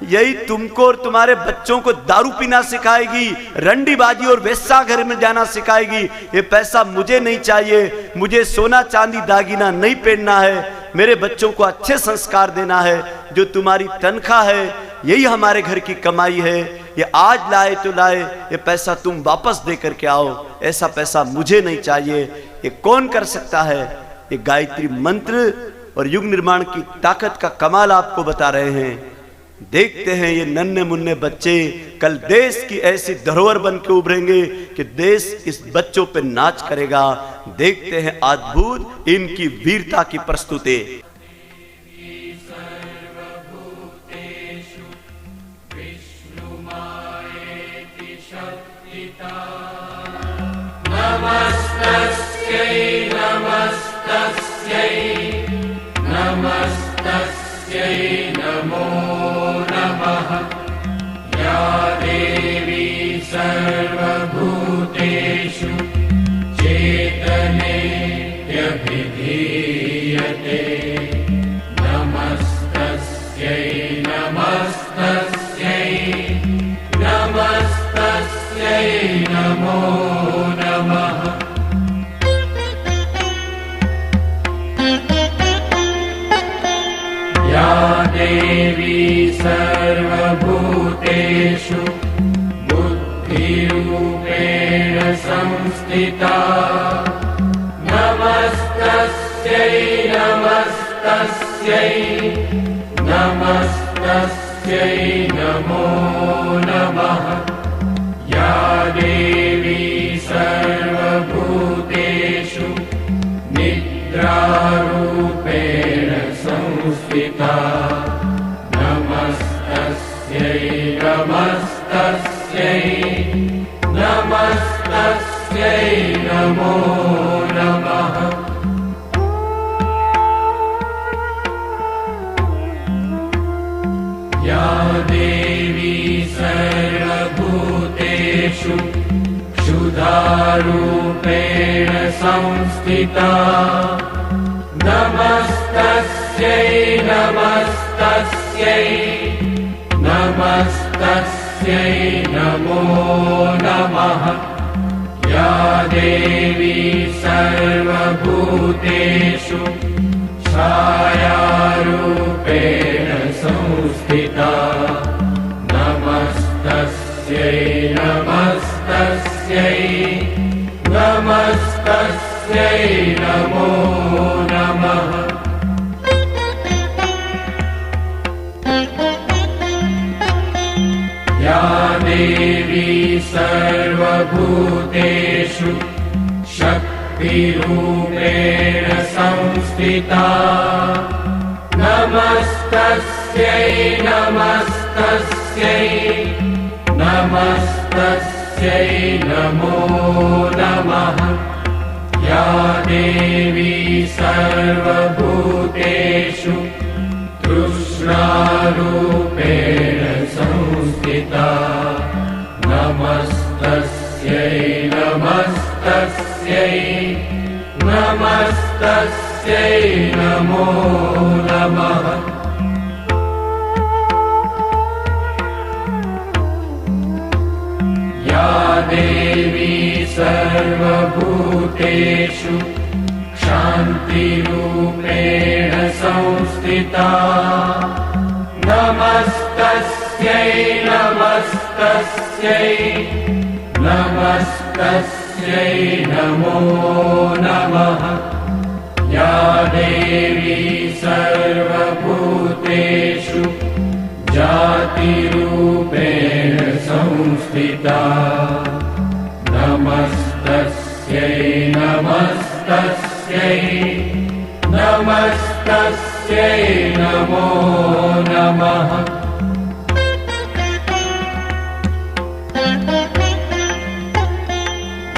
यही तुमको और तुम्हारे बच्चों को दारू पीना सिखाएगी, रंडीबाजी और वेश्या घर में जाना सिखाएगी। ये पैसा मुझे नहीं चाहिए, मुझे सोना चांदी दागीना नहीं पहनना है, मेरे बच्चों को अच्छे संस्कार देना है। जो तुम्हारी तनख्वाह है यही हमारे घर की कमाई है, ये आज लाए तो लाए, ये पैसा तुम वापस दे करके आओ, ऐसा पैसा मुझे नहीं चाहिए। ये कौन कर सकता है? ये गायत्री मंत्र और युग निर्माण की ताकत का कमाल आपको बता रहे हैं। देखते हैं ये नन्हे मुन्ने बच्चे कल देश की ऐसी धरोहर बन के उभरेंगे कि देश इस बच्चों पे नाच करेगा। देखते हैं अद्भुत इनकी वीरता की प्रस्तुति। नमस्तस्यै नमस्तस्यै नमस्तस्यै नमो नमः। या देवी सर्वभूतेषु चेतनेऽभिधीयते। नमस्तस्यै नमस्तस्यै नमस्तस्यै नमो नमः। या देवी सर्वभूतेषु बुद्धिरूपेण संस्थिता। नमस्तस्यै नमस्तस्यै नमस्तस्यै नमो नमः या देवी सर्वभूतेषु निद्रारूपेण संस्थिता नमस्तस्यै नमस्तस्यै नमस्तस्यै नमो नमः या देवी सर्वभूतेषु क्षुधारूपेण संस्थिता नमस्तस्यै नमस्तस्यै नमस्तस्यै नमो नमः या देवी सर्वभूतेषु छायारूपेण संस्थिता नमस्तस्यै नमस्तस्यै नमस्तस्यै नमो नमः या देवी सर्वभूतेषु शक्तिरूपेण संस्थिता नमस्तस्यै नमस्तस्यै नमस्तस्यै नमो नमः या देवी सर्वभूतेषु तृष्णारूपेण संस्थिता नमस्तस्यै नमस्तस्यै नमस्तस्यै नमो नमः या देवी सर्वभूतेषु शान्तिरूपेण संस्थिता नमस्तस्यै नमस्तस्यै नमस्तस्यै नमो नमः या देवी सर्वभूतेषु जातिरूपेण संस्थिता नमस्तस्यै नमस्तस्यै नमस्तस्यै नमो नमः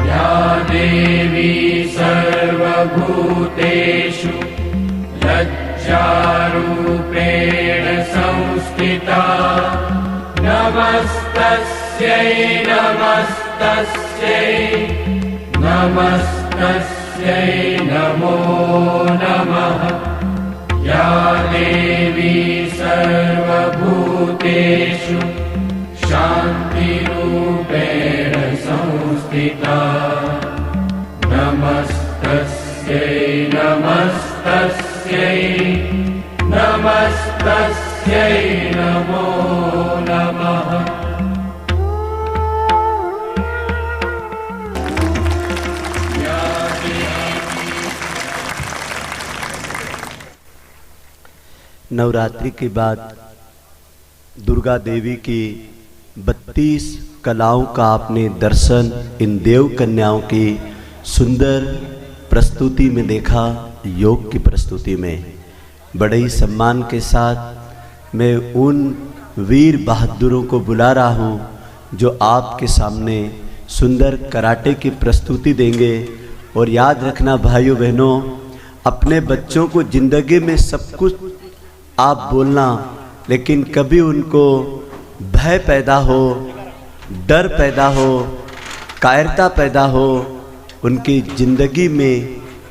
या देवी सर्वभूतेषु लज्जारूपेण संस्थिता नमस्तस्यै नमस्तस्यै नमस्तस्यै नमो नमः या देवी सर्वभूतेषु शान्तिरूपेण संस्थिता नमस्तस्यै नमस्तस्यै नमस्तस्यै नमो नमः नवरात्रि के बाद दुर्गा देवी की 32 कलाओं का आपने दर्शन इन देव कन्याओं की सुंदर प्रस्तुति में देखा। योग की प्रस्तुति में बड़े ही सम्मान के साथ मैं उन वीर बहादुरों को बुला रहा हूँ जो आपके सामने सुंदर कराटे की प्रस्तुति देंगे। और याद रखना भाइयों बहनों, अपने बच्चों को जिंदगी में सब कुछ आप बोलना, लेकिन कभी उनको भय पैदा हो, डर पैदा हो, कायरता पैदा हो, उनकी जिंदगी में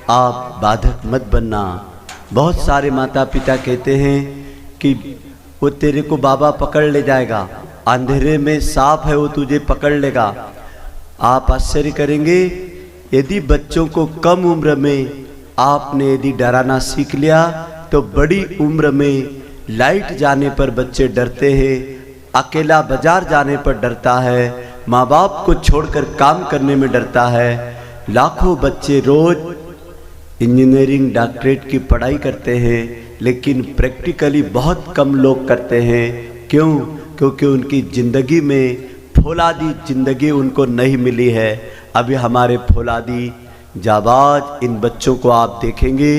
आप बाधक मत बनना। बहुत सारे माता पिता कहते हैं कि वो तेरे को बाबा पकड़ ले जाएगा, अंधेरे में सांप है वो तुझे पकड़ लेगा। आप आश्चर्य करेंगे, यदि बच्चों को कम उम्र में आपने यदि डराना सीख लिया तो बड़ी उम्र में लाइट जाने पर बच्चे डरते हैं, अकेला बाजार जाने पर डरता है, माँ बाप को छोड़कर काम करने में डरता है। लाखों बच्चे रोज इंजीनियरिंग डॉक्टरेट की पढ़ाई करते हैं, लेकिन प्रैक्टिकली बहुत कम लोग करते हैं। क्यों? क्योंकि उनकी ज़िंदगी में फौलादी ज़िंदगी उनको नहीं मिली है। अभी हमारे फौलादी जाबाज इन बच्चों को आप देखेंगे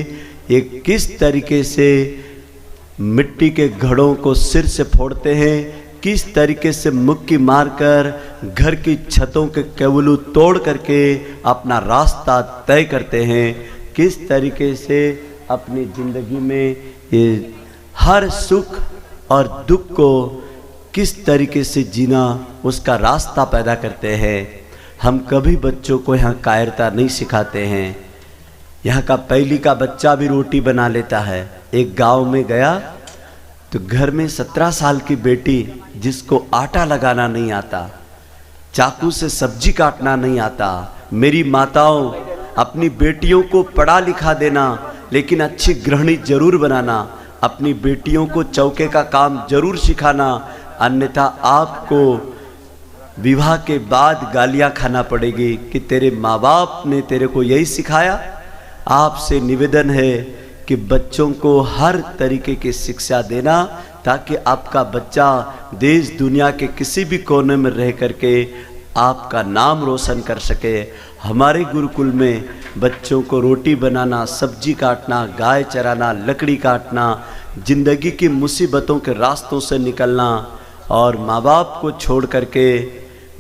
ये किस तरीके से मिट्टी के घड़ों को सिर से फोड़ते हैं, किस तरीके से मुक्की मारकर घर की छतों के केवलू तोड़ करके अपना रास्ता तय करते हैं, किस तरीके से अपनी ज़िंदगी में ये हर सुख और दुख को किस तरीके से जीना उसका रास्ता पैदा करते हैं। हम कभी बच्चों को यहाँ कायरता नहीं सिखाते हैं। यहाँ का पहली का बच्चा भी रोटी बना लेता है। एक गांव में गया तो घर में 17 साल की बेटी जिसको आटा लगाना नहीं आता, चाकू से सब्जी काटना नहीं आता। मेरी माताओं, अपनी बेटियों को पढ़ा लिखा देना, लेकिन अच्छी गृहिणी जरूर बनाना, अपनी बेटियों को चौके का काम जरूर सिखाना, अन्यथा आपको विवाह के बाद गालियां खाना पड़ेगी कि तेरे माँ बाप ने तेरे को यही सिखाया। आपसे निवेदन है कि बच्चों को हर तरीके की शिक्षा देना, ताकि आपका बच्चा देश दुनिया के किसी भी कोने में रह करके आपका नाम रोशन कर सके। हमारे गुरुकुल में बच्चों को रोटी बनाना, सब्जी काटना, गाय चराना, लकड़ी काटना, जिंदगी की मुसीबतों के रास्तों से निकलना और माँ बाप को छोड़ करके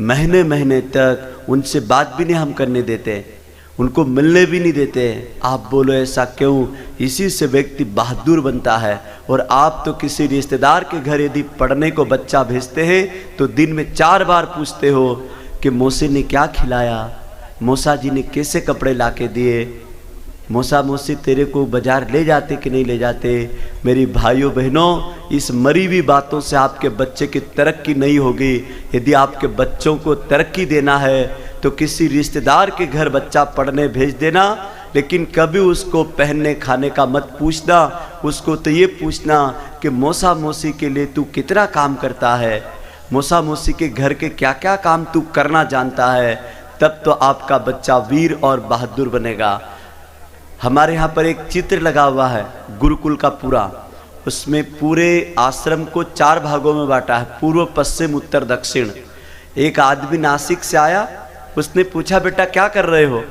महीने महीने तक उनसे बात भी नहीं हम करने देते, उनको मिलने भी नहीं देते। आप बोलो ऐसा क्यों? इसी से व्यक्ति बहादुर बनता है। और आप तो किसी रिश्तेदार के घर यदि पढ़ने को बच्चा भेजते हैं तो दिन में 4 बार पूछते हो कि मौसी ने क्या खिलाया, मौसा जी ने कैसे कपड़े ला के दिए, मौसा मौसी तेरे को बाजार ले जाते कि नहीं ले जाते। मेरी भाइयों बहनों, इस मरी हुई बातों से आपके बच्चे की तरक्की नहीं होगी। यदि आपके बच्चों को तरक्की देना है तो किसी रिश्तेदार के घर बच्चा पढ़ने भेज देना, लेकिन कभी उसको पहनने खाने का मत पूछना। उसको तो ये पूछना कि मौसा मौसी के लिए तू कितना काम करता है, मौसा मौसी के घर के क्या क्या काम तू करना जानता है, तब तो आपका बच्चा वीर और बहादुर बनेगा। हमारे यहाँ पर एक चित्र लगा हुआ है गुरुकुल का पूरा, उसमें पूरे आश्रम को 4 भागों में बांटा है, पूर्व पश्चिम उत्तर दक्षिण। एक आदमी नासिक से आया, उसने पूछा बेटा क्या कर रहे हो?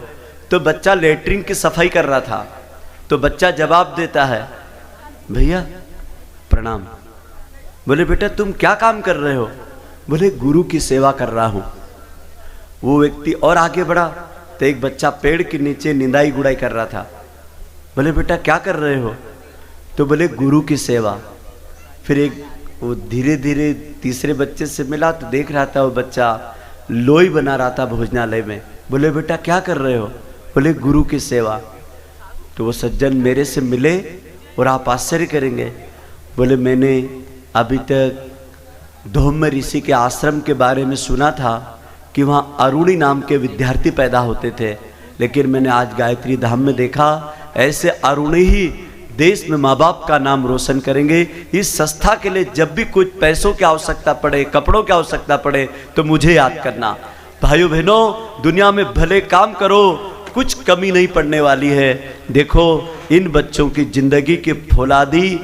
तो बच्चा लेटरिन की सफाई कर रहा था। तो बच्चा जवाब देता है भैया प्रणाम। बोले बेटा तुम क्या काम कर रहे हो? बोले गुरु की सेवा कर रहा हूँ। वो व्यक्ति और आगे बढ़ा तो एक बच्चा पेड़ के नीचे निंदाई गुड़ाई कर रहा था। बोले बेटा क्या कर रहे हो? तो बोले गुरु की सेवा। फिर एक वो धीरे धीरे तीसरे बच्चे से मिला तो देख रहा था वो बच्चा लोई बना रहा था भोजनालय में। बोले बेटा क्या कर रहे हो? बोले गुरु की सेवा। तो वो सज्जन मेरे से मिले और आप आश्चर्य करेंगे, बोले मैंने अभी तक धौम्य ऋषि के आश्रम के बारे में सुना था कि वहाँ अरुणी नाम के विद्यार्थी पैदा होते थे, लेकिन मैंने आज गायत्री धाम में देखा ऐसे अरुणी ही देश में माँ बाप का नाम रोशन करेंगे। इस संस्था के लिए जब भी कुछ पैसों की आवश्यकता पड़े, कपड़ों की आवश्यकता पड़े तो मुझे याद करना। भाइयों बहनों, दुनिया में भले काम करो, कुछ कमी नहीं पड़ने वाली है। देखो इन बच्चों की जिंदगी की फौलादी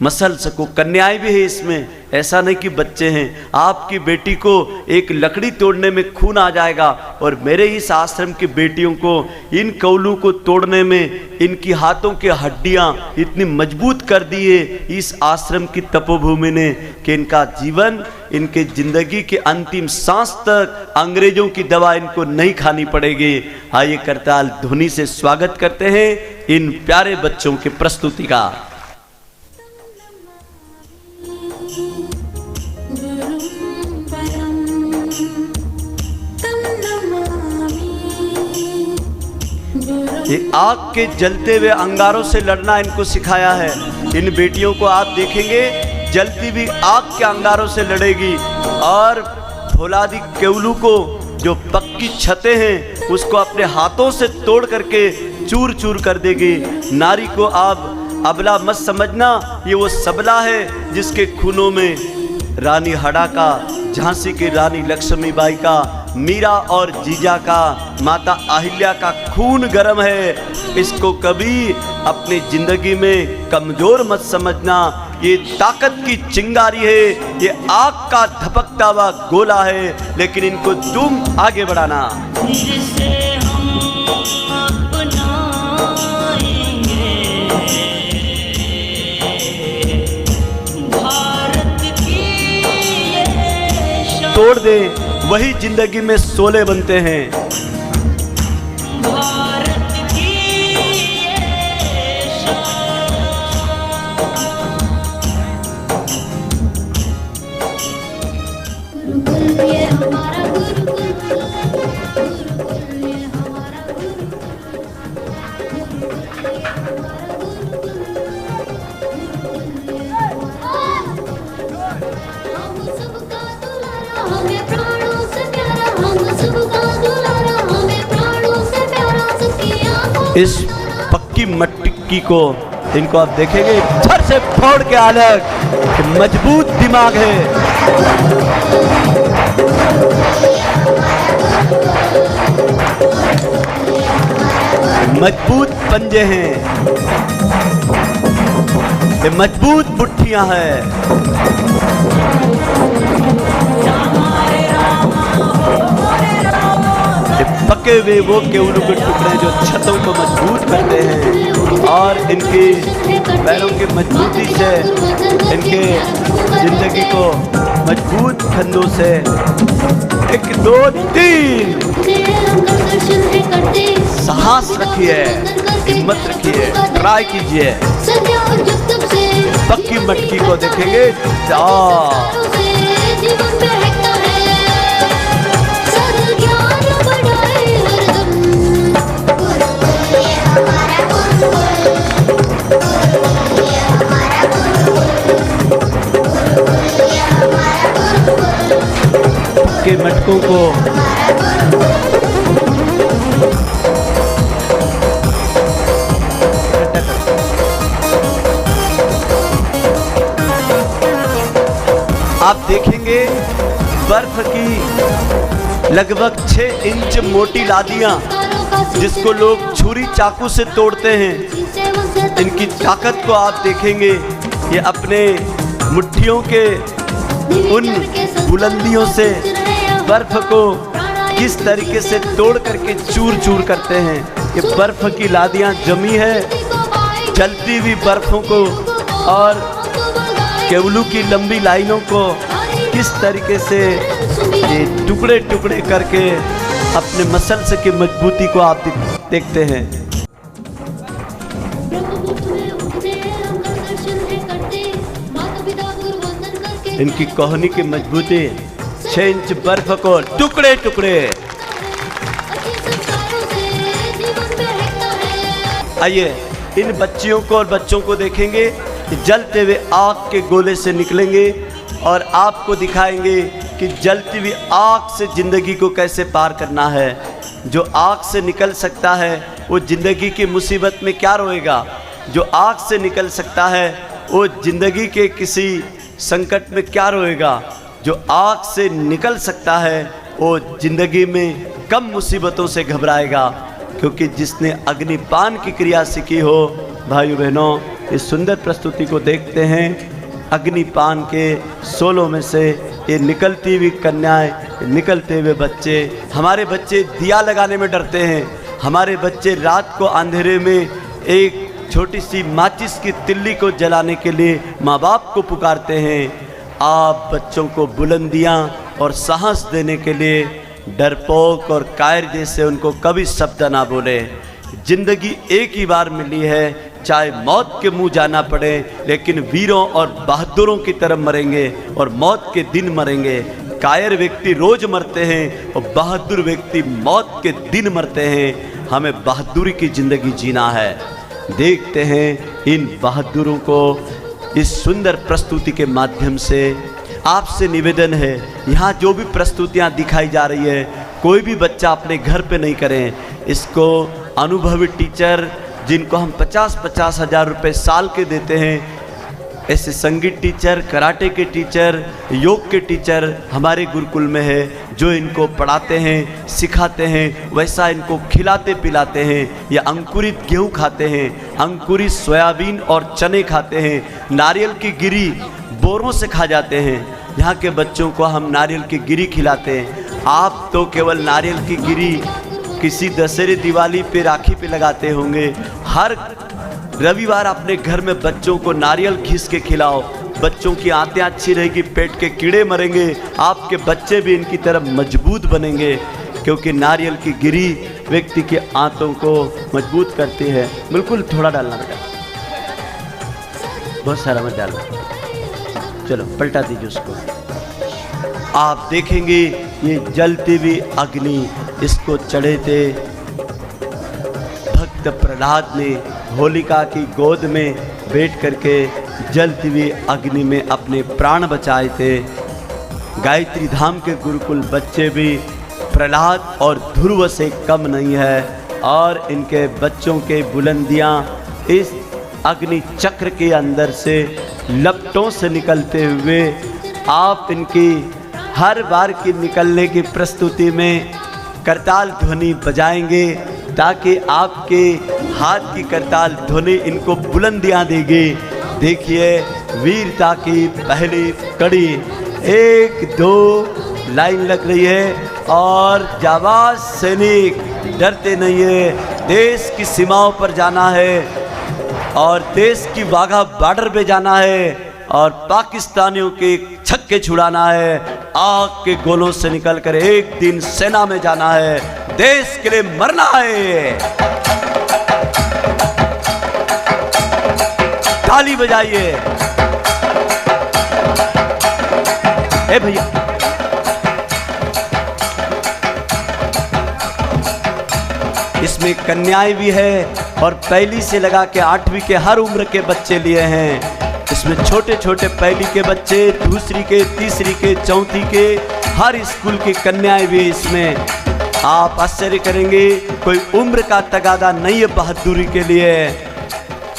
मसल्स को, कन्याएं भी है इसमें, ऐसा नहीं कि बच्चे हैं। आपकी बेटी को एक लकड़ी तोड़ने में खून आ जाएगा और मेरे इस आश्रम की बेटियों को इन कौलों को तोड़ने में इनकी हाथों की हड्डियां इतनी मजबूत कर दिए इस आश्रम की तपोभूमि ने कि इनका जीवन, इनके जिंदगी के अंतिम सांस तक अंग्रेजों की दवा इनको नहीं खानी पड़ेगी। आइए करताल ध्वनि से स्वागत करते हैं इन प्यारे बच्चों की प्रस्तुति का। ये आग के जलते हुए अंगारों से लड़ना इनको सिखाया है। इन बेटियों को आप देखेंगे जलती हुई आग के अंगारों से लड़ेगी और फौलादी केवलू को जो पक्की छतें हैं उसको अपने हाथों से तोड़ करके चूर चूर कर देगी। नारी को आप अबला मत समझना, ये वो सबला है जिसके खूनों में रानी हड़ा का, झांसी की रानी लक्ष्मीबाई का मीरा और जीजा का, माता अहिल्या का खून गर्म है। इसको कभी अपनी जिंदगी में कमजोर मत समझना। ये ताकत की चिंगारी है, ये आग का धपकता हुआ गोला है, लेकिन इनको तुम आगे बढ़ाना। तोड़ दे वही जिंदगी में शोले बनते हैं। इस पक्की मट्टी को इनको आप देखेंगे छर से फोड़ के अलग, मजबूत दिमाग है। मजबूत पंजे हैं, ये मजबूत मुट्ठियां हैं। पके हुए वो केवड़ों के टुकड़े जो छतों को मजबूत करते हैं और इनकी पैरों की मजबूती से इनके जिंदगी को मजबूत खंडों से 1 2 3 साहस रखिए, हिम्मत रखिए, ट्राई कीजिए। पक्की मटकी को देखेंगे के मटकों को आप देखेंगे बर्फ की लगभग 6 इंच मोटी लादियां जिसको लोग छुरी चाकू से तोड़ते हैं। इनकी ताकत को आप देखेंगे, ये अपने मुट्ठियों के उन बुलंदियों से बर्फ को किस तरीके से तोड़ करके चूर चूर करते हैं। ये बर्फ की लादियां जमी है, जलती हुई बर्फों को और केवलू की लंबी लाइनों को किस तरीके से ये टुकड़े टुकड़े करके अपने मसल्स की मजबूती को आप देखते हैं। इनकी कोहनी की मजबूती 6 इंच बर्फ को टुकड़े टुकड़े। आइए इन बच्चियों को और बच्चों को देखेंगे, जलते हुए आग के गोले से निकलेंगे और आपको दिखाएंगे कि जलती हुई आग से ज़िंदगी को कैसे पार करना है। जो आग से निकल सकता है वो ज़िंदगी की मुसीबत में क्या रोएगा। जो आग से निकल सकता है वो ज़िंदगी के किसी संकट में क्या रोएगा। जो आग से निकल सकता है वो ज़िंदगी में कम मुसीबतों से घबराएगा, क्योंकि जिसने अग्निपान की क्रिया सीखी हो। भाइयों बहनों, इस सुंदर प्रस्तुति को देखते हैं। अग्निपान के 16 में से ये निकलती हुई कन्याएं, निकलते हुए बच्चे। हमारे बच्चे दिया लगाने में डरते हैं, हमारे बच्चे रात को अंधेरे में एक छोटी सी माचिस की तिल्ली को जलाने के लिए माँ बाप को पुकारते हैं। आप बच्चों को बुलंदियाँ और साहस देने के लिए डरपोक और कायर जैसे उनको कभी शब्द ना बोले। जिंदगी एक ही बार मिली है, चाहे मौत के मुंह जाना पड़े, लेकिन वीरों और बहादुरों की तरह मरेंगे और मौत के दिन मरेंगे। कायर व्यक्ति रोज मरते हैं और बहादुर व्यक्ति मौत के दिन मरते हैं। हमें बहादुरी की जिंदगी जीना है। देखते हैं इन बहादुरों को इस सुंदर प्रस्तुति के माध्यम से। आपसे निवेदन है, यहाँ जो भी प्रस्तुतियाँ दिखाई जा रही है कोई भी बच्चा अपने घर पे नहीं करें। इसको अनुभवी टीचर जिनको हम 50-50 हज़ार रुपये साल के देते हैं, ऐसे संगीत टीचर, कराटे के टीचर, योग के टीचर हमारे गुरुकुल में है, जो इनको पढ़ाते हैं, सिखाते हैं, वैसा इनको खिलाते पिलाते हैं। ये अंकुरित गेहूँ खाते हैं, अंकुरित सोयाबीन और चने खाते हैं, नारियल की गिरी बोरों से खा जाते हैं। यहाँ के बच्चों को हम नारियल की गिरी खिलाते हैं। आप तो केवल नारियल की गिरी किसी दशहरे दिवाली पे, राखी पे लगाते होंगे। हर रविवार अपने घर में बच्चों को नारियल घिस के खिलाओ, बच्चों की आंतें अच्छी रहेगी, पेट के कीड़े मरेंगे, आपके बच्चे भी इनकी तरह मजबूत बनेंगे, क्योंकि नारियल की गिरी व्यक्ति की आंतों को मजबूत करती है। बिल्कुल थोड़ा डालना बेटा, बहुत सारा मत डालना। चलो पलटा दीजिए उसको। आप देखेंगे ये जलती हुई अग्नि, इसको चढ़े थे भक्त प्रहलाद ने होलिका की गोद में बैठ करके जलती हुई अग्नि में अपने प्राण बचाए थे। गायत्री धाम के गुरुकुल बच्चे भी प्रहलाद और ध्रुव से कम नहीं है, और इनके बच्चों के बुलंदियां इस अग्नि चक्र के अंदर से लपटों से निकलते हुए आप इनकी हर बार की निकलने की प्रस्तुति में करताल ध्वनि बजाएंगे, ताकि आपके हाथ की करताल ध्वनि इनको बुलंदियां देगी। देखिए वीरता की पहली कड़ी, 1 2 लाइन लग रही है, और जाबाज सैनिक डरते नहीं है। देश की सीमाओं पर जाना है और देश की वाघा बॉर्डर पे जाना है, और पाकिस्तानियों के छक्के छुड़ाना है। आग के गोलों से निकलकर एक दिन सेना में जाना है, देश के लिए मरना है। ताली बजाइए। ए भैया, इसमें कन्याएं भी है, और पहली से लगा के 8वीं के हर उम्र के बच्चे लिए हैं। इसमें छोटे छोटे पहली के बच्चे, दूसरी के, तीसरी के, चौथी के, हर स्कूल की कन्याएं भी इसमें। आप आश्चर्य करेंगे, कोई उम्र का तगादा नहीं है बहादुरी के लिए।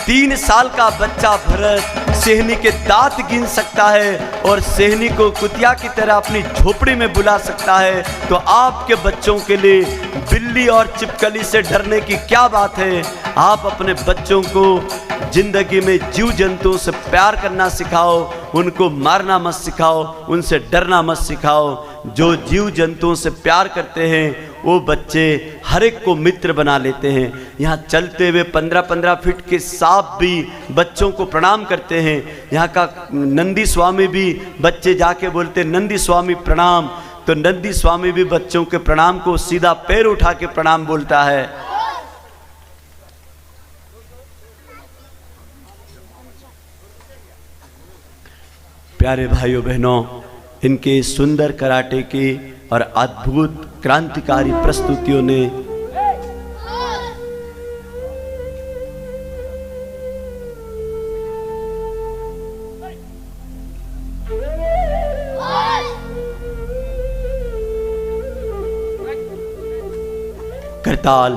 3 साल का बच्चा भरत सेहनी के दांत गिन सकता है और सेहनी को कुतिया की तरह अपनी झोपड़ी में बुला सकता है, तो आपके बच्चों के लिए बिल्ली और छिपकली से डरने की क्या बात है। आप अपने बच्चों को जिंदगी में जीव जंतुओं से प्यार करना सिखाओ, उनको मारना मत सिखाओ, उनसे डरना मत सिखाओ। जो जीव जंतुओं से प्यार करते हैं वो बच्चे हर एक को मित्र बना लेते हैं। यहाँ चलते हुए 15-15 फीट के सांप भी बच्चों को प्रणाम करते हैं। यहाँ का नंदी स्वामी भी बच्चे जाके बोलते नंदी स्वामी प्रणाम, तो नंदी स्वामी भी बच्चों के प्रणाम को सीधा पैर उठा के प्रणाम बोलता है। प्यारे भाइयों बहनों, इनके सुंदर कराटे की और अद्भुत क्रांतिकारी प्रस्तुतियों ने करताल